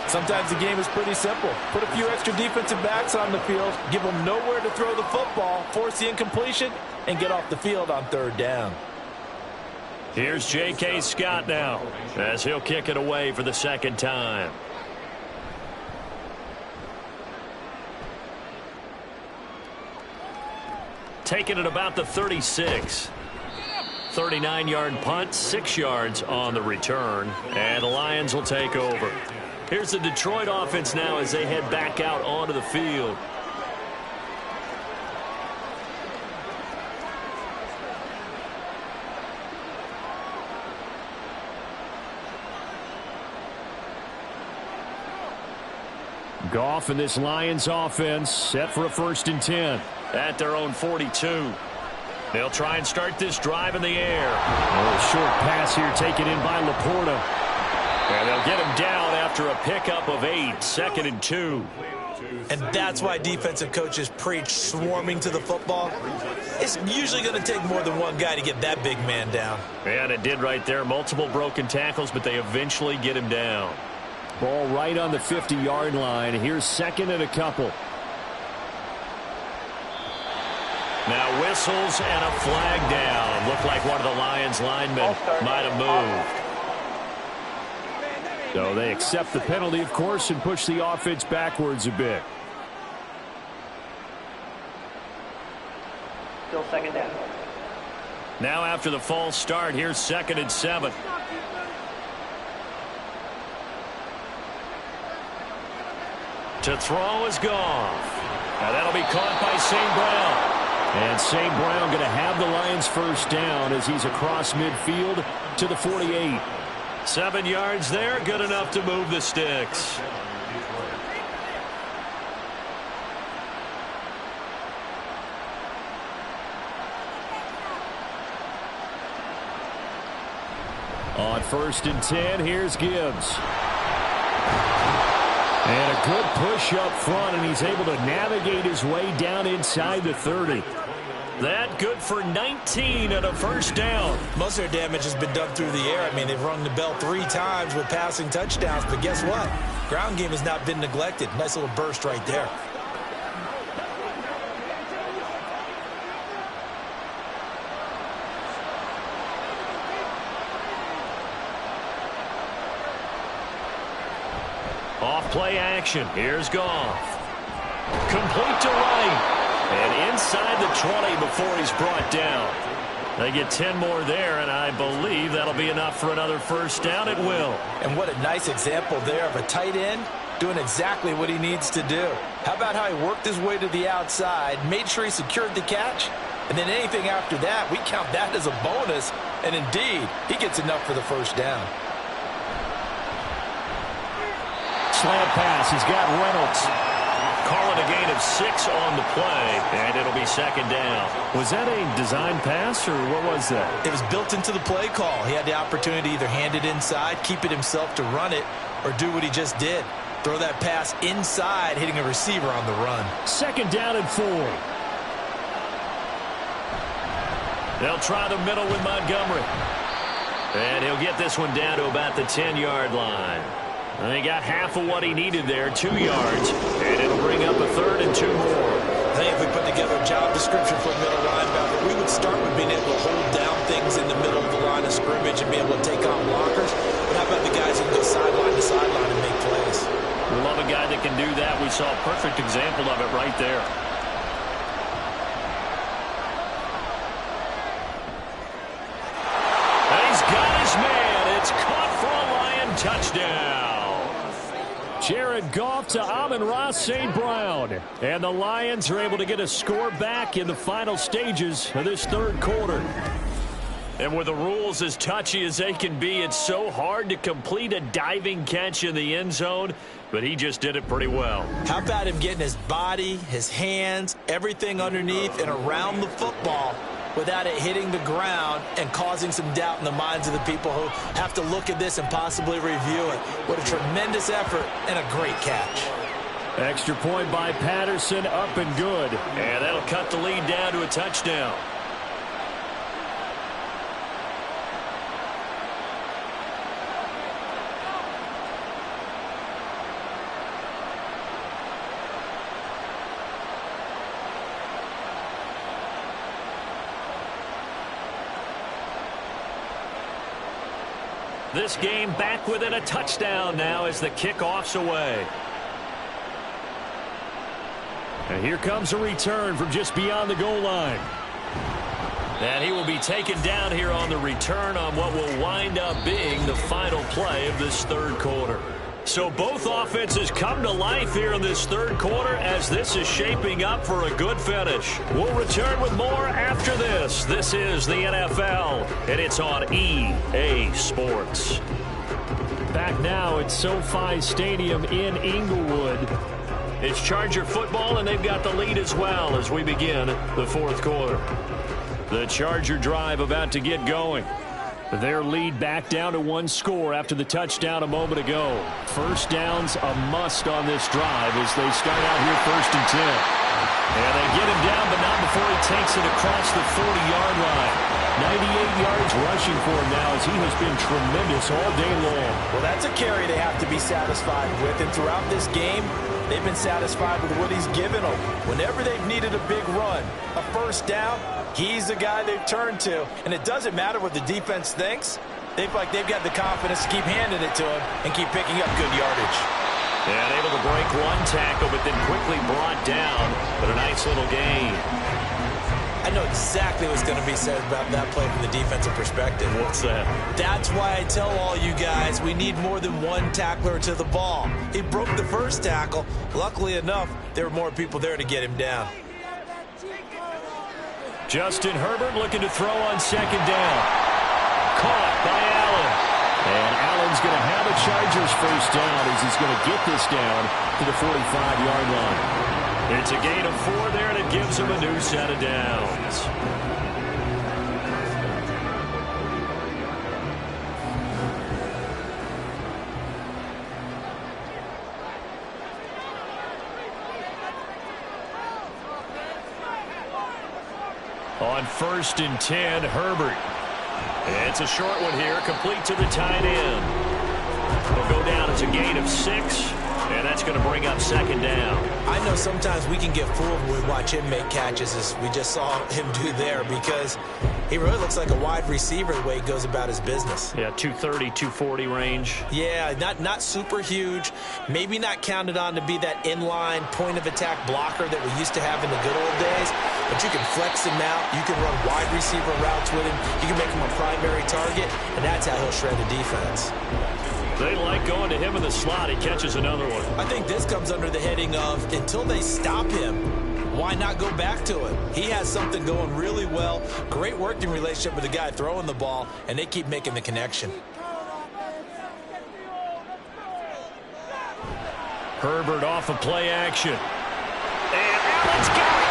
[SPEAKER 4] Sometimes the game is pretty simple. Put a few extra defensive backs on the field, give them nowhere to throw the football, force the incompletion, and get off the field on 3rd down.
[SPEAKER 2] Here's J.K. Scott now as he'll kick it away for the 2nd time. Taking it about the 36. 39-yard punt, 6 yards on the return, and the Lions will take over. Here's the Detroit offense now as they head back out onto the field.
[SPEAKER 6] Goff and this Lions offense set for a 1st and 10.
[SPEAKER 2] At their own 42. They'll try and start this drive in the air.
[SPEAKER 6] A short pass here taken in by Laporta.
[SPEAKER 2] And they'll get him down after a pickup of 8, 2nd and 2.
[SPEAKER 3] And that's why defensive coaches preach swarming to the football. It's usually going to take more than one guy to get that big man down.
[SPEAKER 2] And it did right there. Multiple broken tackles, but they eventually get him down.
[SPEAKER 6] Ball right on the 50-yard line. Here's 2nd and a couple.
[SPEAKER 2] Now whistles and a flag down. Looked like one of the Lions linemen might have moved.
[SPEAKER 6] So they accept the penalty, of course, and push the offense backwards a bit.
[SPEAKER 5] Still 2nd down.
[SPEAKER 2] Now after the false start, here's 2nd and 7. To throw is Goff. Now that'll be caught by St. Brown.
[SPEAKER 6] And St. Brown going to have the Lions 1st down as he's across midfield to the 48.
[SPEAKER 2] 7 yards there, good enough to move the sticks.
[SPEAKER 6] On 1st and 10, here's Gibbs. And a good push up front, and he's able to navigate his way down inside the 30.
[SPEAKER 2] That good for 19 and a 1st down.
[SPEAKER 3] Most of their damage has been done through the air. I mean, they've rung the bell 3 times with passing touchdowns, but guess what? Ground game has not been neglected. Nice little burst right there.
[SPEAKER 2] Off play action. Here's Goff. Complete to right. And inside the 20 before he's brought down. They get 10 more there, and I believe that'll be enough for another 1st down. It will.
[SPEAKER 3] And what a nice example there of a tight end doing exactly what he needs to do. How about how he worked his way to the outside, made sure he secured the catch, and then anything after that, we count that as a bonus. And indeed, he gets enough for the 1st down.
[SPEAKER 6] Slant pass. He's got Reynolds.
[SPEAKER 2] Call it a gain of 6 on the play, and it'll be 2nd down.
[SPEAKER 6] Was that a design pass, or what was that?
[SPEAKER 3] It was built into the play call. He had the opportunity to either hand it inside, keep it himself to run it, or do what he just did. Throw that pass inside, hitting a receiver on the run.
[SPEAKER 6] 2nd down and 4.
[SPEAKER 2] They'll try the middle with Montgomery. And he'll get this one down to about the 10-yard line. And he got half of what he needed there, 2 yards, and it'll bring up a 3rd and 2 more.
[SPEAKER 3] I think if we put together a job description for a middle linebacker, we would start with being able to hold down things in the middle of the line of scrimmage and be able to take on blockers. But how about the guys who can go sideline to sideline and make plays?
[SPEAKER 2] We love a guy that can do that. We saw a perfect example of it right there. And he's got his man. It's caught for a Lion touchdown.
[SPEAKER 6] Jared Goff to Amon-Ra St. Brown. And the Lions are able to get a score back in the final stages of this 3rd quarter.
[SPEAKER 2] And with the rules as touchy as they can be, it's so hard to complete a diving catch in the end zone, but he just did it pretty well.
[SPEAKER 3] How about him getting his body, his hands, everything underneath and around the football without it hitting the ground and causing some doubt in the minds of the people who have to look at this and possibly review it. What a tremendous effort and a great catch.
[SPEAKER 6] Extra point by Patterson, up and good.
[SPEAKER 2] And that'll cut the lead down to a touchdown. This game back within a touchdown now as the kickoff's away.
[SPEAKER 6] And here comes a return from just beyond the goal line.
[SPEAKER 2] And he will be taken down here on the return on what will wind up being the final play of this third quarter. So both offenses come to life here in this third quarter as this is shaping up for a good finish. We'll return with more after this. This is the NFL, and it's on EA Sports.
[SPEAKER 6] Back now at SoFi Stadium in Inglewood.
[SPEAKER 2] It's Charger football, and they've got the lead as well as we begin the fourth quarter. The Charger drive about to get going.
[SPEAKER 6] Their lead back down to one score after the touchdown a moment ago. First down's a must on this drive as they start out here 1st and 10. And they get him down, but not before he takes it across the 40-yard line. 98 yards rushing for him now as he has been tremendous all day long.
[SPEAKER 4] Well, that's a carry they have to be satisfied with. And throughout this game, they've been satisfied with what he's given them. Whenever they've needed a big run, a first down, he's the guy they've turned to. And it doesn't matter what the defense thinks. They feel like they've got the confidence to keep handing it to him and keep picking up good yardage.
[SPEAKER 2] And able to break one tackle, but then quickly brought down. But a nice little gain.
[SPEAKER 7] I know exactly what's going to be said about that play from the defensive perspective.
[SPEAKER 2] What's that?
[SPEAKER 7] That's why I tell all you guys we need more than one tackler to the ball. He broke the first tackle. Luckily enough, there were more people there to get him down.
[SPEAKER 6] Justin Herbert looking to throw on second down. Caught by Allen. And Allen's going to have a Chargers first down as he's going to get this down to the 45-yard line.
[SPEAKER 2] It's a gain of 4 there, and it gives him a new set of downs. On 1st and 10, Herbert. It's a short one here, complete to the tight end. It'll go down as a gain of 6. And that's going to bring up second down.
[SPEAKER 7] I know sometimes we can get fooled when we watch him make catches as we just saw him do there because he really looks like a wide receiver the way he goes about his business.
[SPEAKER 2] Yeah, 230, 240 range.
[SPEAKER 7] Yeah, not super huge. Maybe not counted on to be that inline point-of-attack blocker that we used to have in the good old days. But you can flex him out. You can run wide receiver routes with him. You can make him a primary target, and that's how he'll shred the defense.
[SPEAKER 2] They like going to him in the slot. He catches another one.
[SPEAKER 7] I think this comes under the heading of until they stop him, why not go back to it? He has something going really well. Great working relationship with the guy throwing the ball, and they keep making the connection.
[SPEAKER 6] Herbert off of play action.
[SPEAKER 2] And Allen's got it.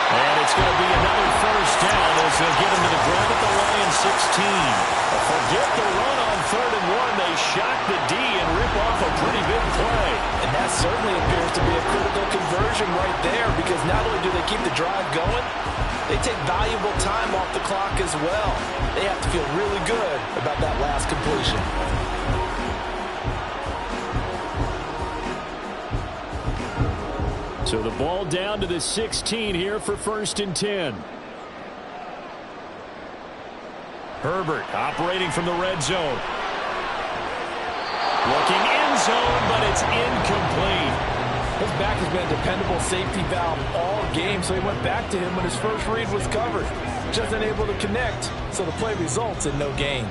[SPEAKER 6] And it's going to be another first down as they'll get him to the ground at the line 16. Forget the run on 3rd and 1. They shock the D and rip off a pretty big play.
[SPEAKER 4] And that certainly appears to be a critical conversion right there because not only do they keep the drive going, they take valuable time off the clock as well. They have to feel really good about that last completion.
[SPEAKER 6] So the ball down to the 16 here for 1st and 10. Herbert operating from the red zone. Looking end zone, but it's incomplete.
[SPEAKER 4] His back has been a dependable safety valve all game, so he went back to him when his first read was covered. Just unable to connect, so the play results in no gain.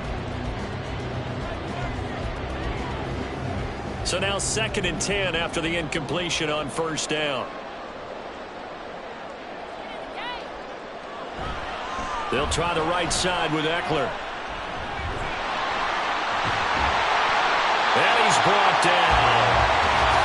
[SPEAKER 2] So now 2nd and 10 after the incompletion on 1st down. They'll try the right side with Eckler. And he's brought down.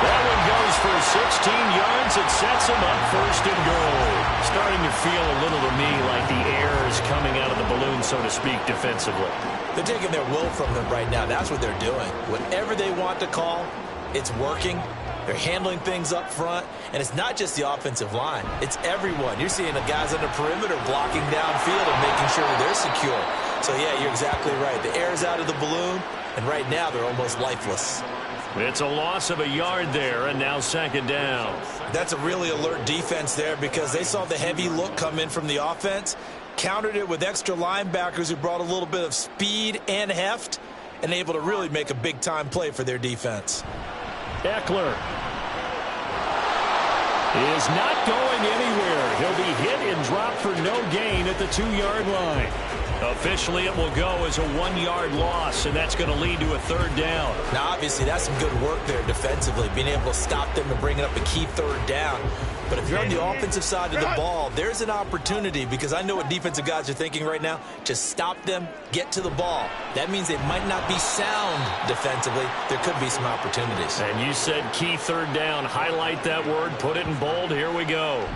[SPEAKER 2] That one goes for 16 yards. It sets him up 1st and goal. Starting to feel a little to me like the air is coming out of the balloon, so to speak, defensively.
[SPEAKER 7] They're taking their will from them right now. That's what they're doing. Whatever they want to call, it's working. They're handling things up front, and it's not just the offensive line. It's everyone. You're seeing the guys on the perimeter blocking downfield and making sure that they're secure. So, yeah, you're exactly right. The air's out of the balloon, and right now they're almost lifeless.
[SPEAKER 2] It's a loss of a yard there, and now 2nd down.
[SPEAKER 7] That's a really alert defense there because they saw the heavy look come in from the offense, countered it with extra linebackers who brought a little bit of speed and heft, and able to really make a big-time play for their defense.
[SPEAKER 6] Eckler is not going anywhere. He'll be hit and drop for no gain at the 2-yard line. Officially, it will go as a 1-yard loss, and that's going to lead to a 3rd down.
[SPEAKER 7] Now, obviously, that's some good work there defensively, being able to stop them and bringing up a key 3rd down. But if you're on the offensive side of the ball, there's an opportunity, because I know what defensive guys are thinking right now. Just stop them, get to the ball. That means they might not be sound defensively. There could be some opportunities.
[SPEAKER 6] And you said key 3rd down. Highlight that word, put it in bold. Here we go.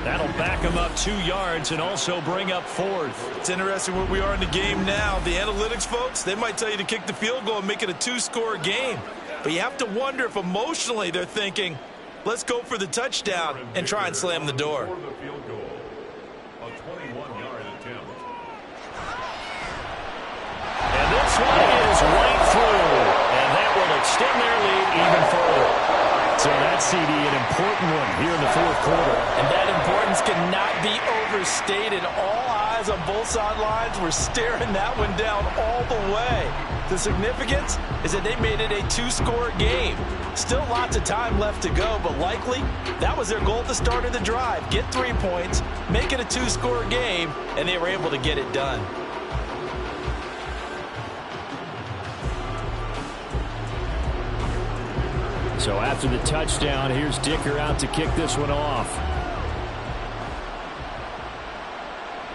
[SPEAKER 6] That'll back them up 2 yards and also bring up 4th.
[SPEAKER 3] It's interesting where we are in the game now. The analytics folks, they might tell you to kick the field goal and make it a 2-score game. But you have to wonder if emotionally they're thinking, let's go for the touchdown and try and slam the door.
[SPEAKER 9] For the field goal, a 21-yard attempt.
[SPEAKER 6] And this one is right through. And that will extend their lead even further. So that CD, an important one here in the 4th quarter.
[SPEAKER 7] And that importance cannot be overstated. All eyes on both sidelines were staring that one down all the way. The significance is that they made it a 2-score game. Still lots of time left to go, but likely that was their goal at the start of the drive. Get 3 points, make it a 2-score game, and they were able to get it done.
[SPEAKER 6] So after the touchdown, here's Dicker out to kick this one off.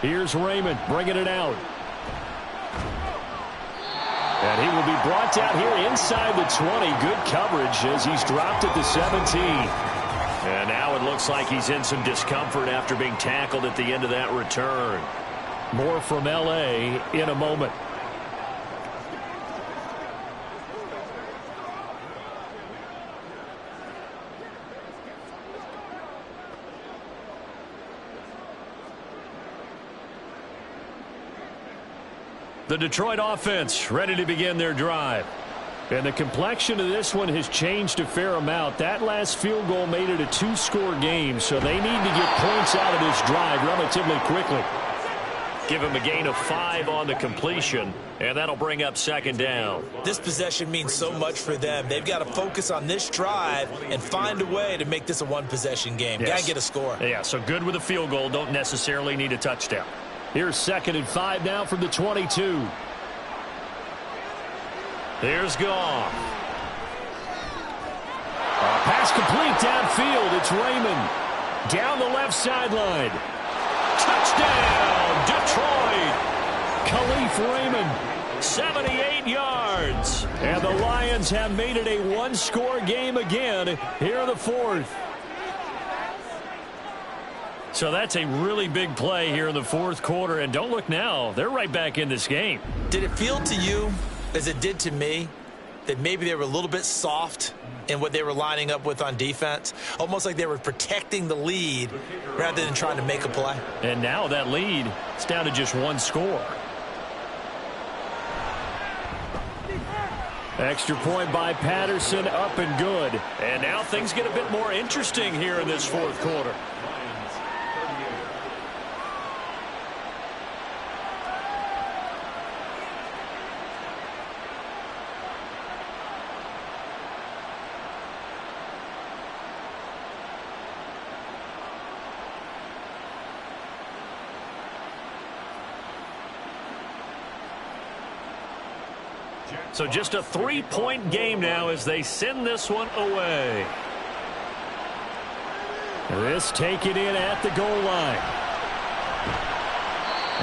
[SPEAKER 6] Here's Raymond bringing it out. And he will be brought down here inside the 20. Good coverage as he's dropped at the 17. And now it looks like he's in some discomfort after being tackled at the end of that return. More from L.A. in a moment. The Detroit offense ready to begin their drive. And the complexion of this one has changed a fair amount. That last field goal made it a 2-score game, so they need to get points out of this drive relatively quickly. Give him a gain of 5 on the completion, and that'll bring up 2nd down.
[SPEAKER 7] This possession means so much for them. They've got to focus on this drive and find a way to make this a 1-possession game.
[SPEAKER 6] Yes.
[SPEAKER 7] Got to get a score.
[SPEAKER 6] Yeah, so good with a field goal. Don't necessarily need a touchdown. Here's 2nd and 5 now from the 22. Here's Goff. Pass complete downfield. It's Raymond. Down the left sideline. Touchdown, Detroit. Khalif Raymond, 78 yards. And the Lions have made it a 1-score game again here in the 4th. So that's a really big play here in the 4th quarter. And don't look now. They're right back in this game.
[SPEAKER 7] Did it feel to you, as it did to me, that maybe they were a little bit soft in what they were lining up with on defense? Almost like they were protecting the lead rather than trying to make a play.
[SPEAKER 6] And now that lead is down to just 1 score. Extra point by Patterson, up and good. And now things get a bit more interesting here in this 4th quarter. So just a 3-point game now as they send this one away. This taken in at the goal line.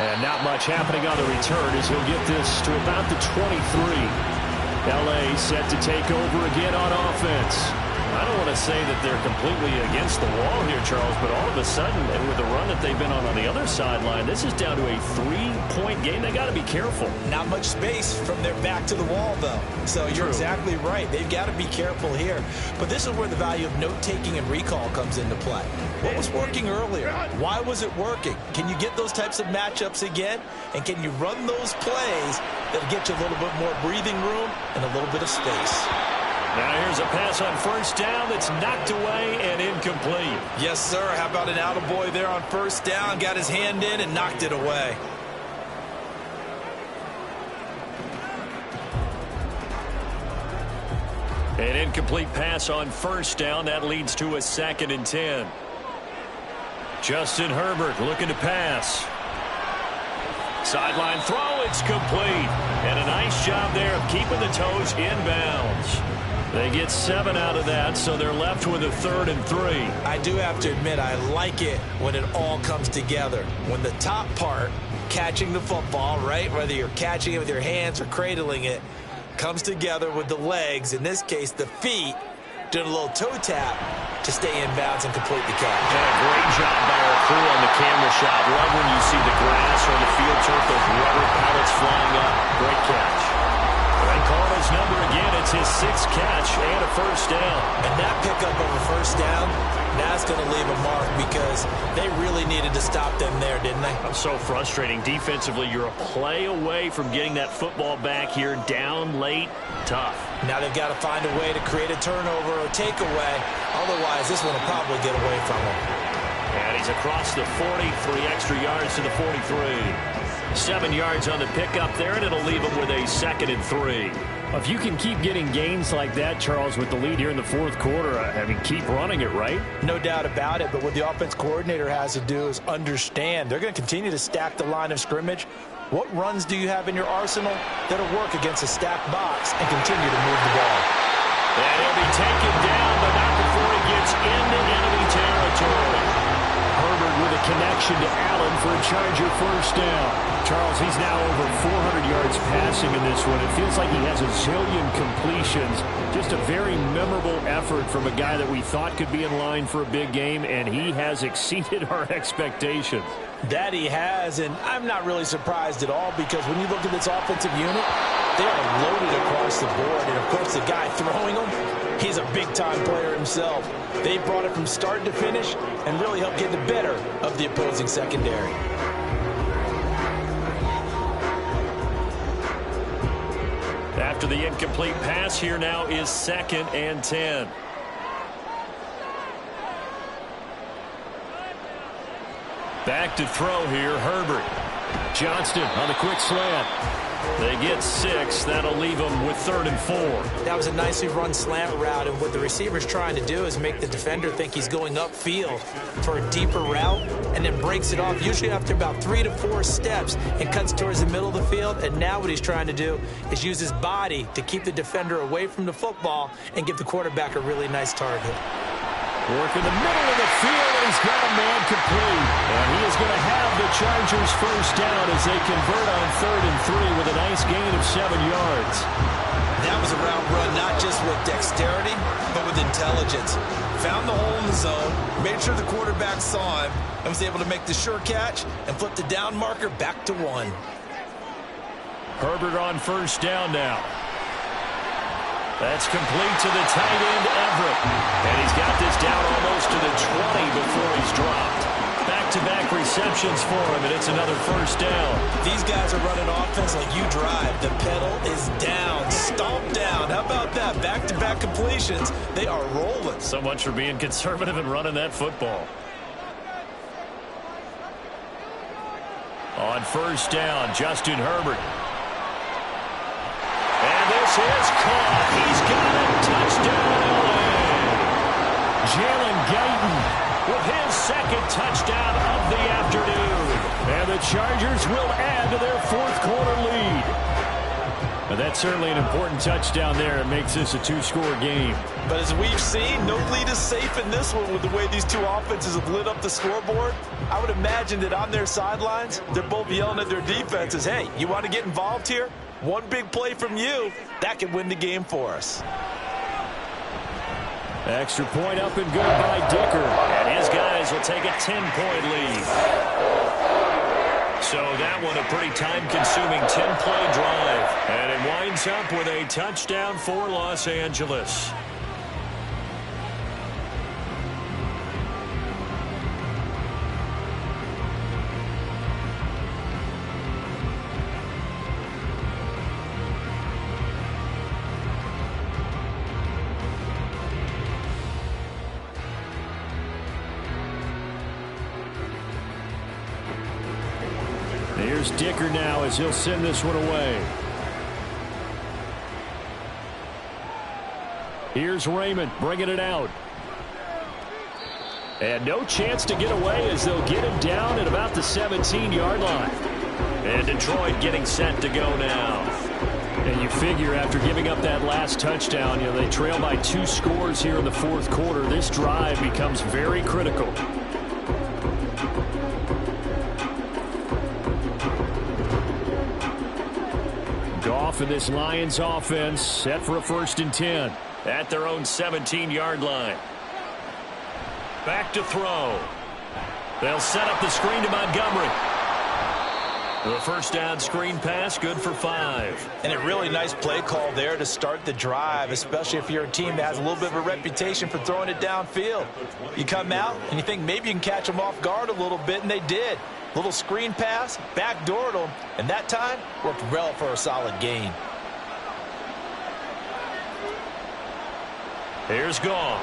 [SPEAKER 6] And not much happening on the return as he'll get this to about the 23. L.A. set to take over again on offense. I don't want to say that they're completely against the wall here, Charles, but all of a sudden, and with the run that they've been on the other sideline, this is down to a 3-point game. They got to be careful.
[SPEAKER 7] Not much space from their back to the wall, though. So you're exactly right. They've got to be careful here. But this is where the value of note-taking and recall comes into play. What was working earlier? Why was it working? Can you get those types of matchups again? And can you run those plays that get you a little bit more breathing room and a little bit of space?
[SPEAKER 6] Now here's a pass on 1st down that's knocked away and incomplete.
[SPEAKER 7] Yes, sir. How about an attaboy there on 1st down? Got his hand in and knocked it away.
[SPEAKER 6] An incomplete pass on 1st down. That leads to a 2nd and 10.
[SPEAKER 2] Justin Herbert looking to pass. Sideline throw, it's complete. And a nice job there of keeping the toes in bounds. They get 7 out of that, so they're left with a 3rd and 3.
[SPEAKER 7] I do have to admit, I like it when it all comes together. When the top part, catching the football, right, whether you're catching it with your hands or cradling it, comes together with the legs, in this case the feet, doing a little toe tap to stay in bounds and complete the catch.
[SPEAKER 2] And a great job by our crew on the camera shot. Love when you see the grass or the field turf, those rubber pellets flying up. Great catch. And call his number again. It's his 6th catch and a first down.
[SPEAKER 7] And that pickup of a first down, that's going to leave a mark because they really needed to stop them there, didn't they?
[SPEAKER 2] I'm so frustrating. Defensively, you're a play away from getting that football back here. Down late, tough.
[SPEAKER 7] Now they've got to find a way to create a turnover or takeaway. Otherwise, this one will probably get away from them.
[SPEAKER 2] And he's across the 40, 3 extra yards to the 43. 7 yards on the pickup there, and it'll leave him with a 2nd and 3.
[SPEAKER 6] If you can keep getting gains like that, Charles, with the lead here in the 4th quarter, I mean, keep running it, right?
[SPEAKER 7] No doubt about it, but what the offense coordinator has to do is understand. They're going to continue to stack the line of scrimmage. What runs do you have in your arsenal that'll work against a stacked box and continue to move the ball?
[SPEAKER 2] And he'll be taken down, but not before he gets into enemy territory.
[SPEAKER 6] Herbert with a connection to Allen for a Charger first down. Charles, he's now over 400 yards passing in this one. It feels like he has a zillion completions. Just a very memorable effort from a guy that we thought could be in line for a big game, and he has exceeded our expectations.
[SPEAKER 7] That he has, and I'm not really surprised at all because when you look at this offensive unit, they are loaded across the board. And, of course, the guy throwing them, he's a big-time player himself. They brought it from start to finish and really helped get the better of the opposing secondary.
[SPEAKER 2] After the incomplete pass, here now is 2nd and 10. Back to throw here, Herbert.
[SPEAKER 6] Johnston on the quick slant.
[SPEAKER 2] They get 6. That'll leave them with 3rd and 4.
[SPEAKER 7] That was a nicely run slant route, and what the receiver's trying to do is make the defender think he's going upfield for a deeper route and then breaks it off, usually after about 3 to 4 steps, and cuts towards the middle of the field. And now what he's trying to do is use his body to keep the defender away from the football and give the quarterback a really nice target.
[SPEAKER 6] Work in the middle of the field, and he's got a man complete. And he is going to have the Chargers first down as they convert on 3rd and 3 with a nice gain of 7 yards.
[SPEAKER 7] That was a route run not just with dexterity, but with intelligence. Found the hole in the zone, made sure the quarterback saw him, and was able to make the sure catch and flip the down marker back to 1.
[SPEAKER 2] Herbert on first down now. That's complete to the tight end, Everett. And he's got this down almost to the 20 before he's dropped. Back-to-back receptions for him, and it's another first down.
[SPEAKER 7] These guys are running offense like you drive. The pedal is down, stomp down. How about that? Back-to-back completions. They are rolling.
[SPEAKER 2] So much for being conservative and running that football. On first down, Justin Herbert. And this is caught. He's got it. Touchdown, LA. Jalen Guyton with his 2nd touchdown of the afternoon.
[SPEAKER 6] And the Chargers will add to their 4th quarter lead. Now that's certainly an important touchdown there. It makes this a 2-score game.
[SPEAKER 7] But as we've seen, no lead is safe in this one with the way these two offenses have lit up the scoreboard. I would imagine that on their sidelines, they're both yelling at their defenses, hey, you want to get involved here? One big play from you, that could win the game for us.
[SPEAKER 6] Extra point up and good by Dicker.
[SPEAKER 2] And his guys will take a 10-point lead. So that one a pretty time-consuming 10-play drive. And it winds up with a touchdown for Los Angeles.
[SPEAKER 6] Here's Dicker now as he'll send this one away. Here's Raymond bringing it out. And no chance to get away as they'll get him down at about the 17-yard line. And Detroit getting set to go now. And you figure after giving up that last touchdown, they trail by 2 scores here in the fourth quarter. This drive becomes very critical. Goff and this Lions offense set for a 1st and 10. At their own 17-yard line. Back to throw. They'll set up the screen to Montgomery. The 1st down screen pass, good for 5.
[SPEAKER 3] And a really nice play call there to start the drive, especially if you're a team that has a little bit of a reputation for throwing it downfield. You come out and you think maybe you can catch them off guard a little bit, and they did. Little screen pass, backdoored them, and that time worked well for a solid gain.
[SPEAKER 2] Here's Goff.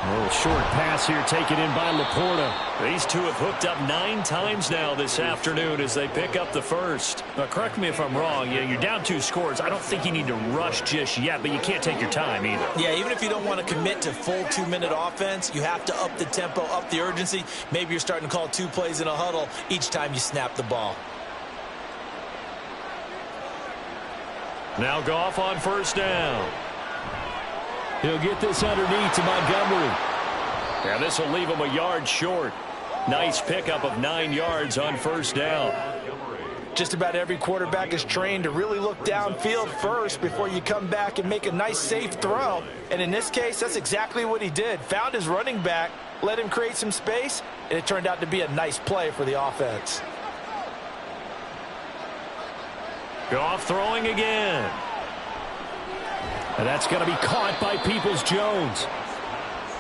[SPEAKER 6] A little short pass here taken in by Laporta.
[SPEAKER 2] These two have hooked up 9 times now this afternoon as they pick up the 1st.
[SPEAKER 6] Now, correct me if I'm wrong. You're down 2 scores. I don't think you need to rush just yet, but you can't take your time either.
[SPEAKER 3] Yeah, even if you don't want to commit to full 2-minute offense, you have to up the tempo, up the urgency. Maybe you're starting to call 2 plays in a huddle each time you snap the ball.
[SPEAKER 2] Now Goff on 1st down.
[SPEAKER 6] He'll get this underneath to Montgomery.
[SPEAKER 2] Yeah, this will leave him a yard short. Nice pickup of 9 yards on 1st down.
[SPEAKER 3] Just about every quarterback is trained to really look downfield first before you come back and make a nice, safe throw. And in this case, that's exactly what he did. Found his running back, let him create some space, and it turned out to be a nice play for the offense.
[SPEAKER 2] Goff throwing again.
[SPEAKER 6] And that's going to be caught by Peoples-Jones.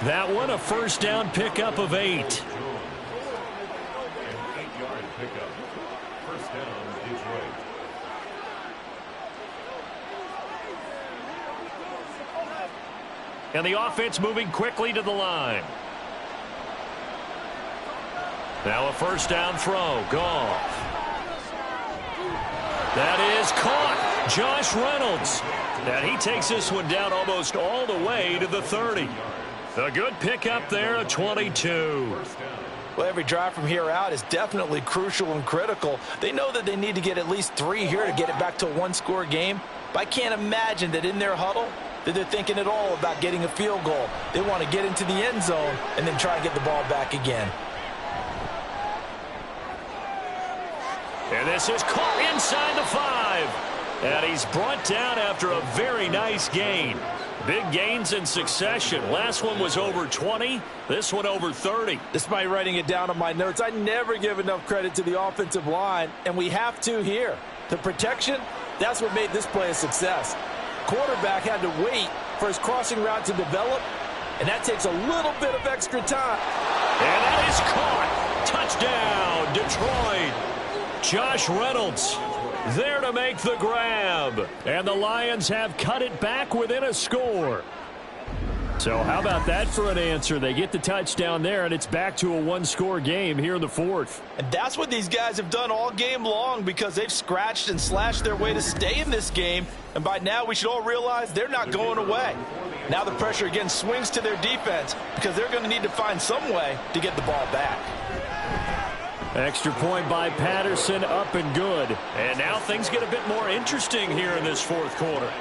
[SPEAKER 2] That one a 1st down pickup of 8.
[SPEAKER 9] An 8-yard pickup. 1st down, Detroit.
[SPEAKER 2] And the offense moving quickly to the line. Now a 1st down throw. Goff. That is caught. Josh Reynolds. And he takes this one down almost all the way to the 30. A good pickup there at 22.
[SPEAKER 3] Well, every drive from here out is definitely crucial and critical. They know that they need to get at least 3 here to get it back to a 1-score game. But I can't imagine that in their huddle that they're thinking at all about getting a field goal. They want to get into the end zone and then try and get the ball back again.
[SPEAKER 2] And this is caught inside the 5. And he's brought down after a very nice gain. Big gains in succession. Last one was over 20. This one over 30.
[SPEAKER 3] Despite writing it down on my notes, I never give enough credit to the offensive line, and we have to here. The protection, that's what made this play a success. Quarterback had to wait for his crossing route to develop, and that takes a little bit of extra time.
[SPEAKER 2] And that is caught. Touchdown, Detroit. Josh Reynolds there to make the grab.
[SPEAKER 6] And the Lions have cut it back within a score. So how about that for an answer? They get the touchdown there, and it's back to a 1-score game here in the 4th.
[SPEAKER 3] And that's what these guys have done all game long because they've scratched and slashed their way to stay in this game. And by now, we should all realize they're not going away. Now the pressure again swings to their defense because they're going to need to find some way to get the ball back.
[SPEAKER 6] Extra point by Patterson, up and good.
[SPEAKER 2] And now things get a bit more interesting here in this 4th quarter.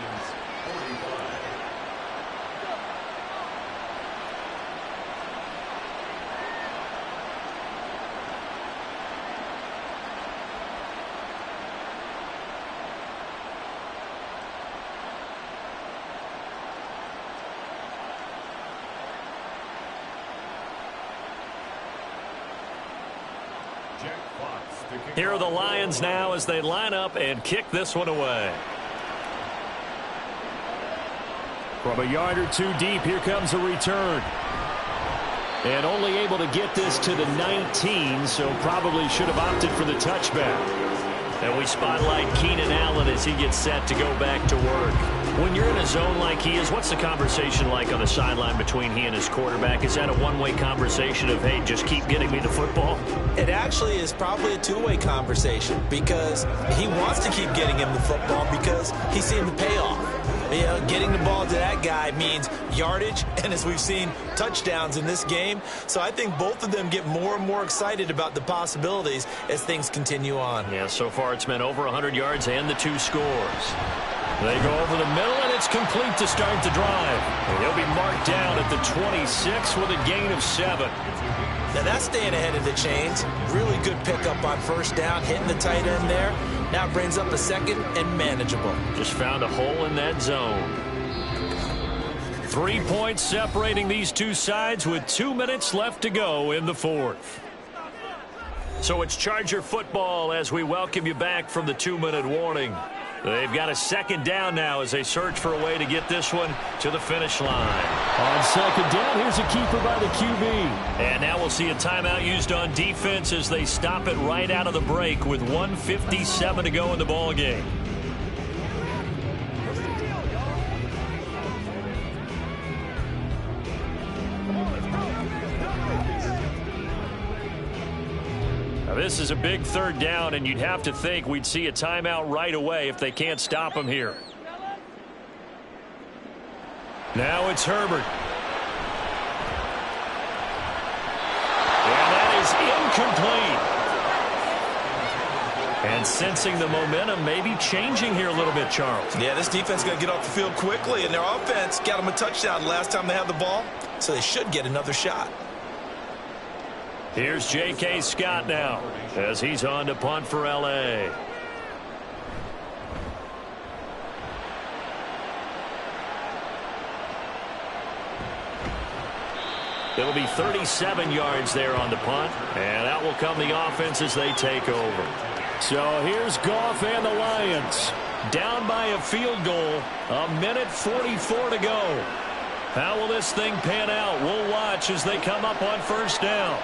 [SPEAKER 2] Here are the Lions now as they line up and kick this one away.
[SPEAKER 6] From a yard or 2 deep, here comes a return. And only able to get this to the 19, so probably should have opted for the touchback.
[SPEAKER 2] And we spotlight Keenan Allen as he gets set to go back to work. When you're in a zone like he is, what's the conversation like on the sideline between he and his quarterback? Is that a one-way conversation of, hey, just keep getting me the football?
[SPEAKER 3] It actually is probably a 2-way conversation because he wants to keep getting him the football because he's seeing the payoff. Getting the ball to that guy means yardage, and as we've seen, touchdowns in this game. So I think both of them get more and more excited about the possibilities as things continue on.
[SPEAKER 2] Yeah, so far it's been over 100 yards and the 2 scores. They go over the middle, and it's complete to start the drive. He'll be marked down at the 26 with a gain of 7.
[SPEAKER 3] Now that's staying ahead of the chains. Really good pickup on first down, hitting the tight end there. Now brings up a second and manageable.
[SPEAKER 2] Just found a hole in that zone. 3 points separating these two sides with 2 minutes left to go in the fourth. So it's Charger football as we welcome you back from the 2-minute warning. They've got a second down now as they search for a way to get this one to the finish line.
[SPEAKER 6] On second down, here's a keeper by the QB.
[SPEAKER 2] And now we'll see a timeout used on defense as they stop it right out of the break with 1:57 to go in the ball game. This is a big third down, and you'd have to think we'd see a timeout right away if they can't stop him here. Now it's Herbert. And that is incomplete. And sensing the momentum maybe changing here a little bit, Charles.
[SPEAKER 3] Yeah, this defense is going to get off the field quickly, and their offense got them a touchdown last time they had the ball, so they should get another shot.
[SPEAKER 2] Here's J.K. Scott now as he's on to punt for L.A. It'll be 37 yards there on the punt, and out will come the offense as they take over.
[SPEAKER 6] So here's Goff and the Lions.
[SPEAKER 2] Down by a field goal, 1:44 to go. How will this thing pan out? We'll watch as they come up on first down.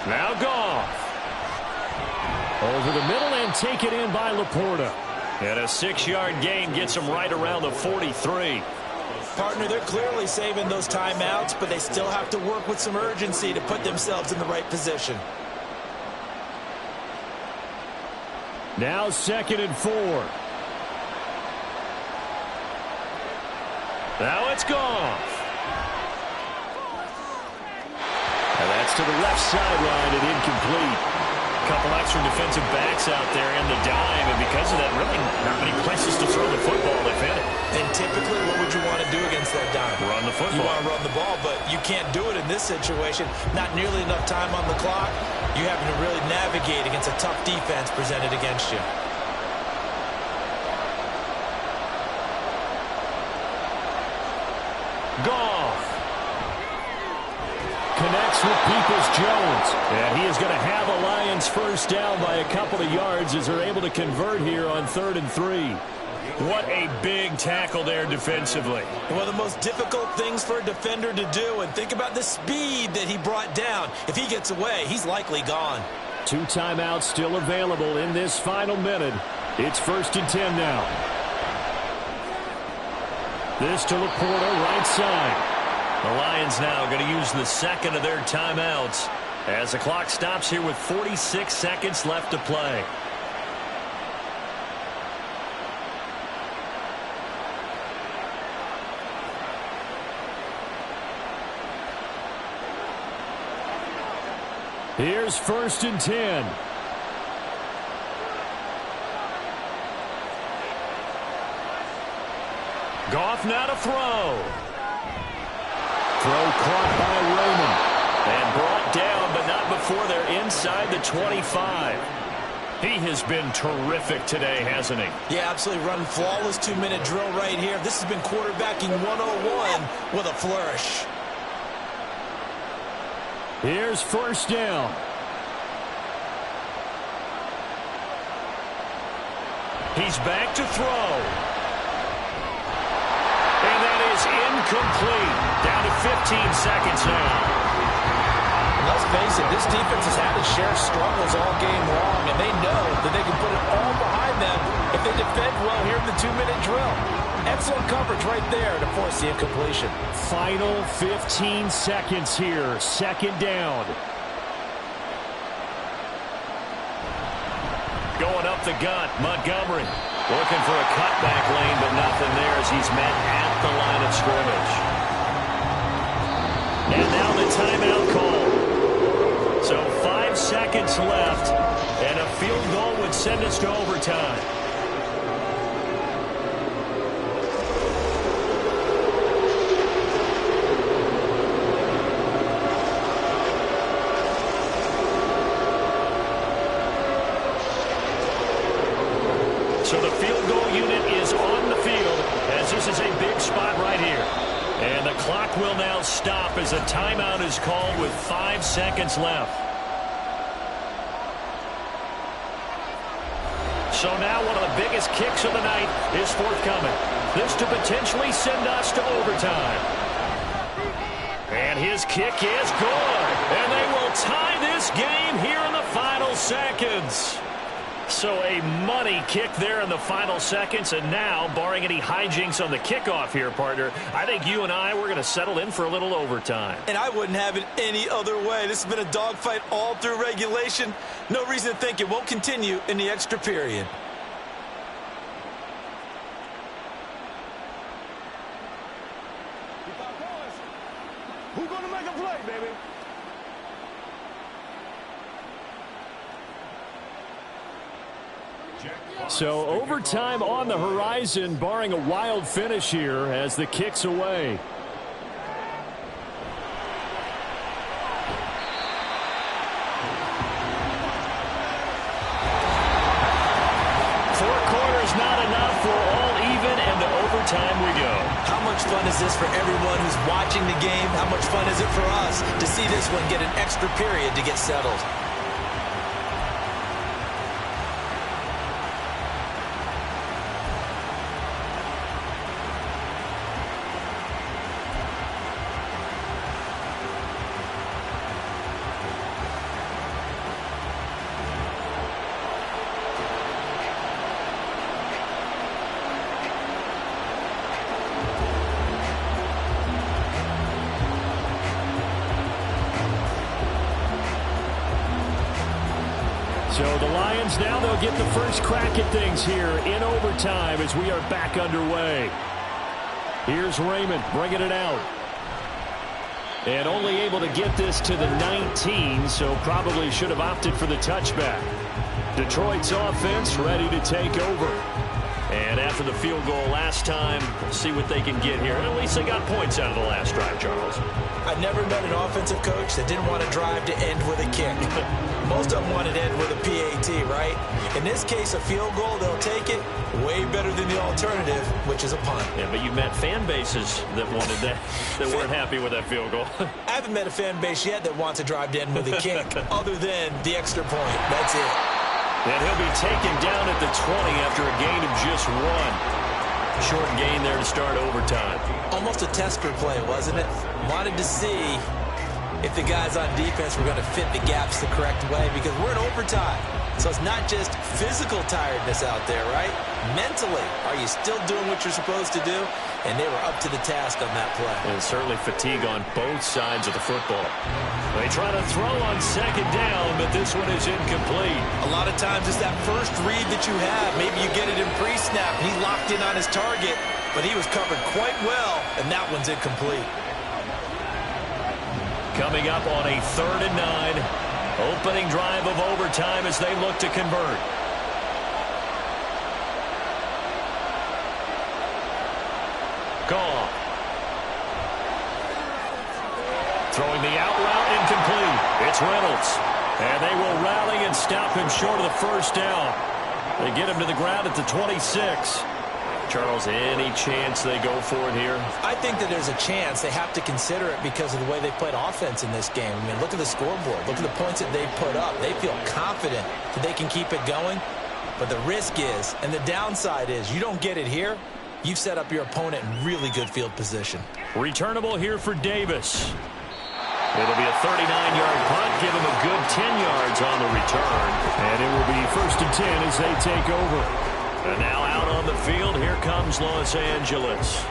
[SPEAKER 2] Now Goff.
[SPEAKER 6] Over the middle and taken in by Laporta.
[SPEAKER 2] And a 6-yard gain gets them right around the 43.
[SPEAKER 3] Partner, they're clearly saving those timeouts, but they still have to work with some urgency to put themselves in the right position.
[SPEAKER 6] Now 2nd and 4.
[SPEAKER 2] Now it's Goff.
[SPEAKER 6] And that's to the left sideline and incomplete.
[SPEAKER 2] A couple extra defensive backs out there in the dime, and because of that, really not many places to throw the football, if any.
[SPEAKER 3] And typically, what would you want to do against that dime?
[SPEAKER 2] Run the football.
[SPEAKER 3] You want to run the ball, but you can't do it in this situation. Not nearly enough time on the clock. You having to really navigate against a tough defense presented against you.
[SPEAKER 2] Goff.
[SPEAKER 6] Connects with Peoples-Jones. And he is going to have a Lions first down by a couple of yards as they're able to convert here on 3rd and 3.
[SPEAKER 2] What a big tackle there defensively.
[SPEAKER 3] One of the most difficult things for a defender to do, and think about the speed that he brought down. If he gets away, he's likely gone.
[SPEAKER 6] 2 timeouts still available in this final minute. It's 1st and 10 now. This to Laporta, right side.
[SPEAKER 2] The Lions now going to use the second of their timeouts as the clock stops here with 46 seconds left to play.
[SPEAKER 6] Here's 1st and 10.
[SPEAKER 2] Goff now to throw.
[SPEAKER 6] Throw caught by Raymond.
[SPEAKER 2] And brought down, but not before they're inside the 25. He has been terrific today, hasn't he?
[SPEAKER 3] Yeah, absolutely. Running flawless 2-minute drill right here. This has been quarterbacking 101 with a flourish.
[SPEAKER 6] Here's 1st down.
[SPEAKER 2] He's back to throw. And that is incomplete. Down to 15 seconds now.
[SPEAKER 3] Let's face it, this defense has had its share of struggles all game long, and they know that they can put it all behind them if they defend well here in the 2-minute drill.
[SPEAKER 4] Excellent coverage right there to force the incompletion.
[SPEAKER 6] Final 15 seconds here. Second down. Going up the gut, Montgomery. Looking for a cutback lane, but nothing there as he's met at the line of scrimmage. And now the timeout call. So 5 seconds left, and a field goal would send us to overtime. So the field goal unit is on the field as this is a big spot right here. And the clock will now stop as a timeout is called with 5 seconds left. So now one of the biggest kicks of the night is forthcoming. This to potentially send us to overtime. And his kick is good. And they will tie this game here in the final seconds. So a money kick there in the final seconds, and now, barring any hijinks on the kickoff here, partner, I think you and I, we're going to settle in for a little overtime.
[SPEAKER 3] And I wouldn't have it any other way. This has been a dogfight all through regulation. No reason to think it won't continue in the extra period.
[SPEAKER 9] Who's going to make a play, baby?
[SPEAKER 6] So overtime on the horizon, barring a wild finish here as the kick's away. Four quarters not enough. We're all even, and to overtime we go.
[SPEAKER 7] How much fun is this for everyone who's watching the game? How much fun is it for us to see this one get an extra period to get settled?
[SPEAKER 6] So the Lions now they'll get the first crack at things here in overtime as we are back underway. Here's Raymond bringing it out. And only able to get this to the 19, so probably should have opted for the touchback. Detroit's offense ready to take over. And after the field goal last time, we'll see what they can get here. And at least they got points out of the last drive, Charles.
[SPEAKER 7] I've never met an offensive coach that didn't want to drive to end with a kick. Most of them want it to end with a PAT, right? In this case, a field goal, they'll take it way better than the alternative, which is a punt.
[SPEAKER 6] Yeah, but you met fan bases that wanted that, that weren't happy with that field goal.
[SPEAKER 7] I haven't met a fan base yet that wants to drive to end with a kick, other than the extra point. That's it.
[SPEAKER 6] And he'll be taken down at the 20 after a gain of just 1. Short gain there to start overtime.
[SPEAKER 7] Almost a tester play, wasn't it? Wanted to see if the guys on defense were going to fit the gaps the correct way, because we're in overtime. So it's not just physical tiredness out there, right? Mentally, are you still doing what you're supposed to do? And they were up to the task on that play.
[SPEAKER 6] And certainly fatigue on both sides of the football. They try to throw on second down, but this one is incomplete.
[SPEAKER 7] A lot of times it's that first read that you have. Maybe you get it in pre-snap. He locked in on his target, but he was covered quite well, and that one's incomplete.
[SPEAKER 6] Coming up on a 3rd and 9. Opening drive of overtime as they look to convert. Goff. Throwing the out route incomplete. It's Reynolds. And they will rally and stop him short of the first down. They get him to the ground at the 26. Charles, any chance they go for it here?
[SPEAKER 7] I think that there's a chance. They have to consider it because of the way they played offense in this game. I mean, look at the scoreboard. Look at the points that they put up. They feel confident that they can keep it going. But the risk is, and the downside is, you don't get it here, you've set up your opponent in really good field position.
[SPEAKER 6] Returnable here for Davis. It'll be a 39-yard punt. Give him a good 10 yards on the return. And it will be 1st and 10 as they take over.
[SPEAKER 2] And now out on the field, here comes Los Angeles.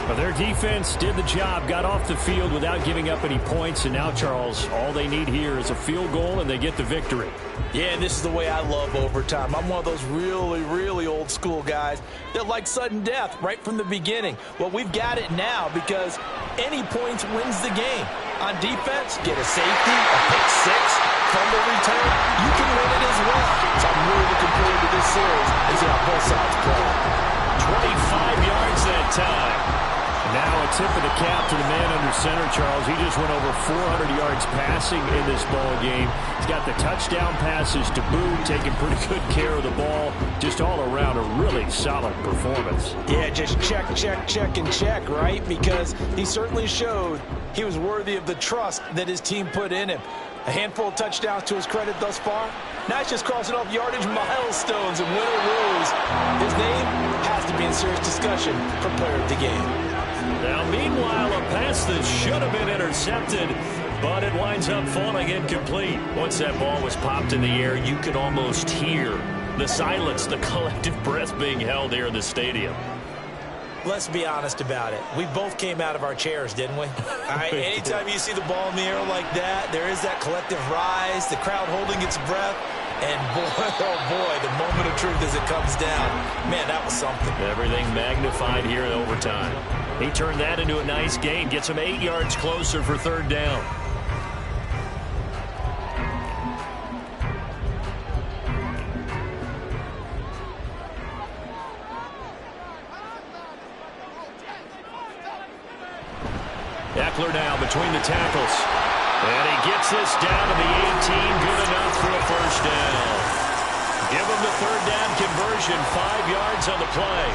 [SPEAKER 6] Well, their defense did the job, got off the field without giving up any points, and now, Charles, all they need here is a field goal, and they get the victory.
[SPEAKER 4] Yeah, and this is the way I love overtime. I'm one of those really, really old school guys that like sudden death right from the beginning. Well, we've got it now because any points wins the game. On defense, get a safety, a pick six, fumble return, you can win it as well. So I'm really looking forward to this series and see how both sides play.
[SPEAKER 2] 25 yards that time.
[SPEAKER 6] Now a tip of the cap to the man under center, Charles. He just went over 400 yards passing in this ball game. He's got the touchdown passes to boot, taking pretty good care of the ball. Just all around a really solid performance.
[SPEAKER 4] Yeah, just check, and check, right? Because he certainly showed he was worthy of the trust that his team put in him. A handful of touchdowns to his credit thus far. Now he's just crossing off yardage milestones, and win or lose, his name has to be in serious discussion for player of the game.
[SPEAKER 2] Now, meanwhile, a pass that should have been intercepted, but it winds up falling incomplete. Once that ball was popped in the air, you could almost hear the silence, the collective breath being held here in the stadium.
[SPEAKER 7] Let's be honest about it. We both came out of our chairs, didn't we?
[SPEAKER 3] All right, anytime you see the ball in the air like that, there is that collective rise, the crowd holding its breath. And boy, oh boy, the moment of truth as it comes down. Man, that was something.
[SPEAKER 2] Everything magnified here in overtime. He turned that into a nice gain, gets him 8 yards closer for third down. Eckler now between the tackles. And he gets this down to the 18, good enough for a first down. Give him the third down conversion, 5 yards on the play.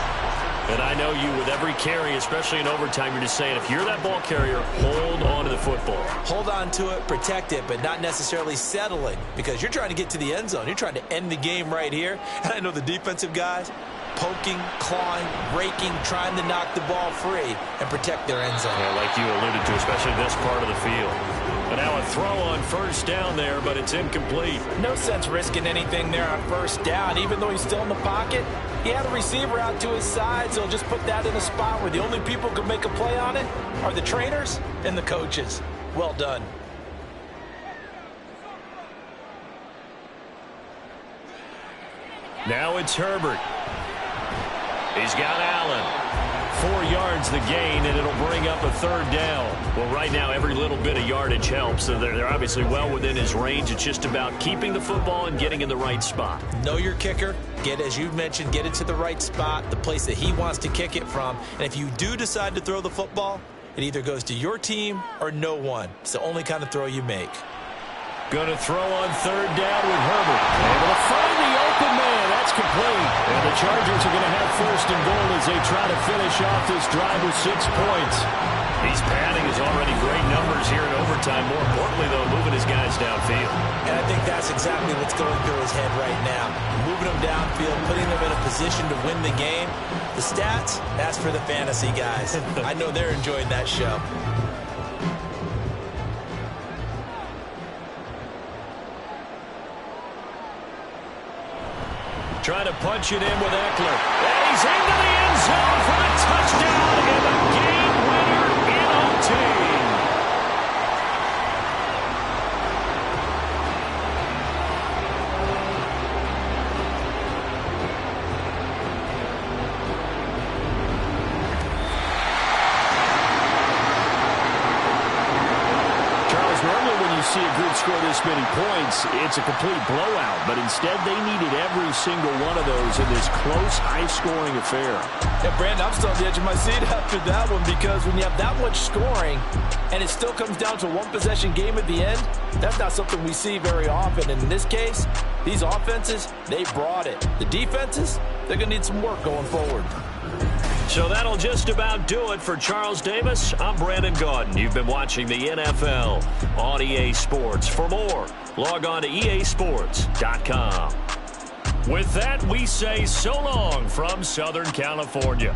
[SPEAKER 2] And I know you, with every carry, especially in overtime, you're just saying, if you're that ball carrier, hold on to the football.
[SPEAKER 7] Hold on to it, protect it, but not necessarily settling, because you're trying to get to the end zone. You're trying to end the game right here. And I know the defensive guys, poking, clawing, raking, trying to knock the ball free and protect their end zone.
[SPEAKER 2] Yeah, like you alluded to, especially this part of the field. And now a throw on first down there, but it's incomplete.
[SPEAKER 4] No sense risking anything there on first down, even though he's still in the pocket. He had a receiver out to his side, so just put that in a spot where the only people who can make a play on it are the trainers and the coaches. Well done.
[SPEAKER 2] Now it's Herbert. He's got Allen. 4 yards the gain, and it'll bring up a third down. Well, right now, every little bit of yardage helps. So they're obviously well within his range. It's just about keeping the football and getting in the right spot.
[SPEAKER 7] Know your kicker. Get, as you mentioned, get it to the right spot, the place that he wants to kick it from. And if you do decide to throw the football, it either goes to your team or no one. It's the only kind of throw you make.
[SPEAKER 2] Going to throw on third down with Herbert. Able to find the open man. That's complete. And the Chargers are going to have first and goal as they try to finish off this drive with 6 points. He's padding his already great numbers here in overtime. More importantly, though, moving his guys downfield.
[SPEAKER 7] And I think that's exactly what's going through his head right now. Moving them downfield, putting them in a position to win the game. The stats, that's for the fantasy guys. I know they're enjoying that show.
[SPEAKER 2] Trying to punch it in with Eckler. And he's into the end zone for a touchdown and a game winner in OT. Charles, normally when you see a group score this many points, it's a complete blowout, but instead they needed every single one of those in this close, high-scoring affair.
[SPEAKER 4] Yeah, Brandon, I'm still on the edge of my seat after that one because when you have that much scoring and it still comes down to a one-possession game at the end, that's not something we see very often. And in this case, these offenses, they brought it. The defenses, they're going to need some work going forward.
[SPEAKER 2] So that'll just about do it for Charles Davis. I'm Brandon Gaudin. You've been watching the NFL on EA Sports. For more, log on to easports.com. With that, we say so long from Southern California.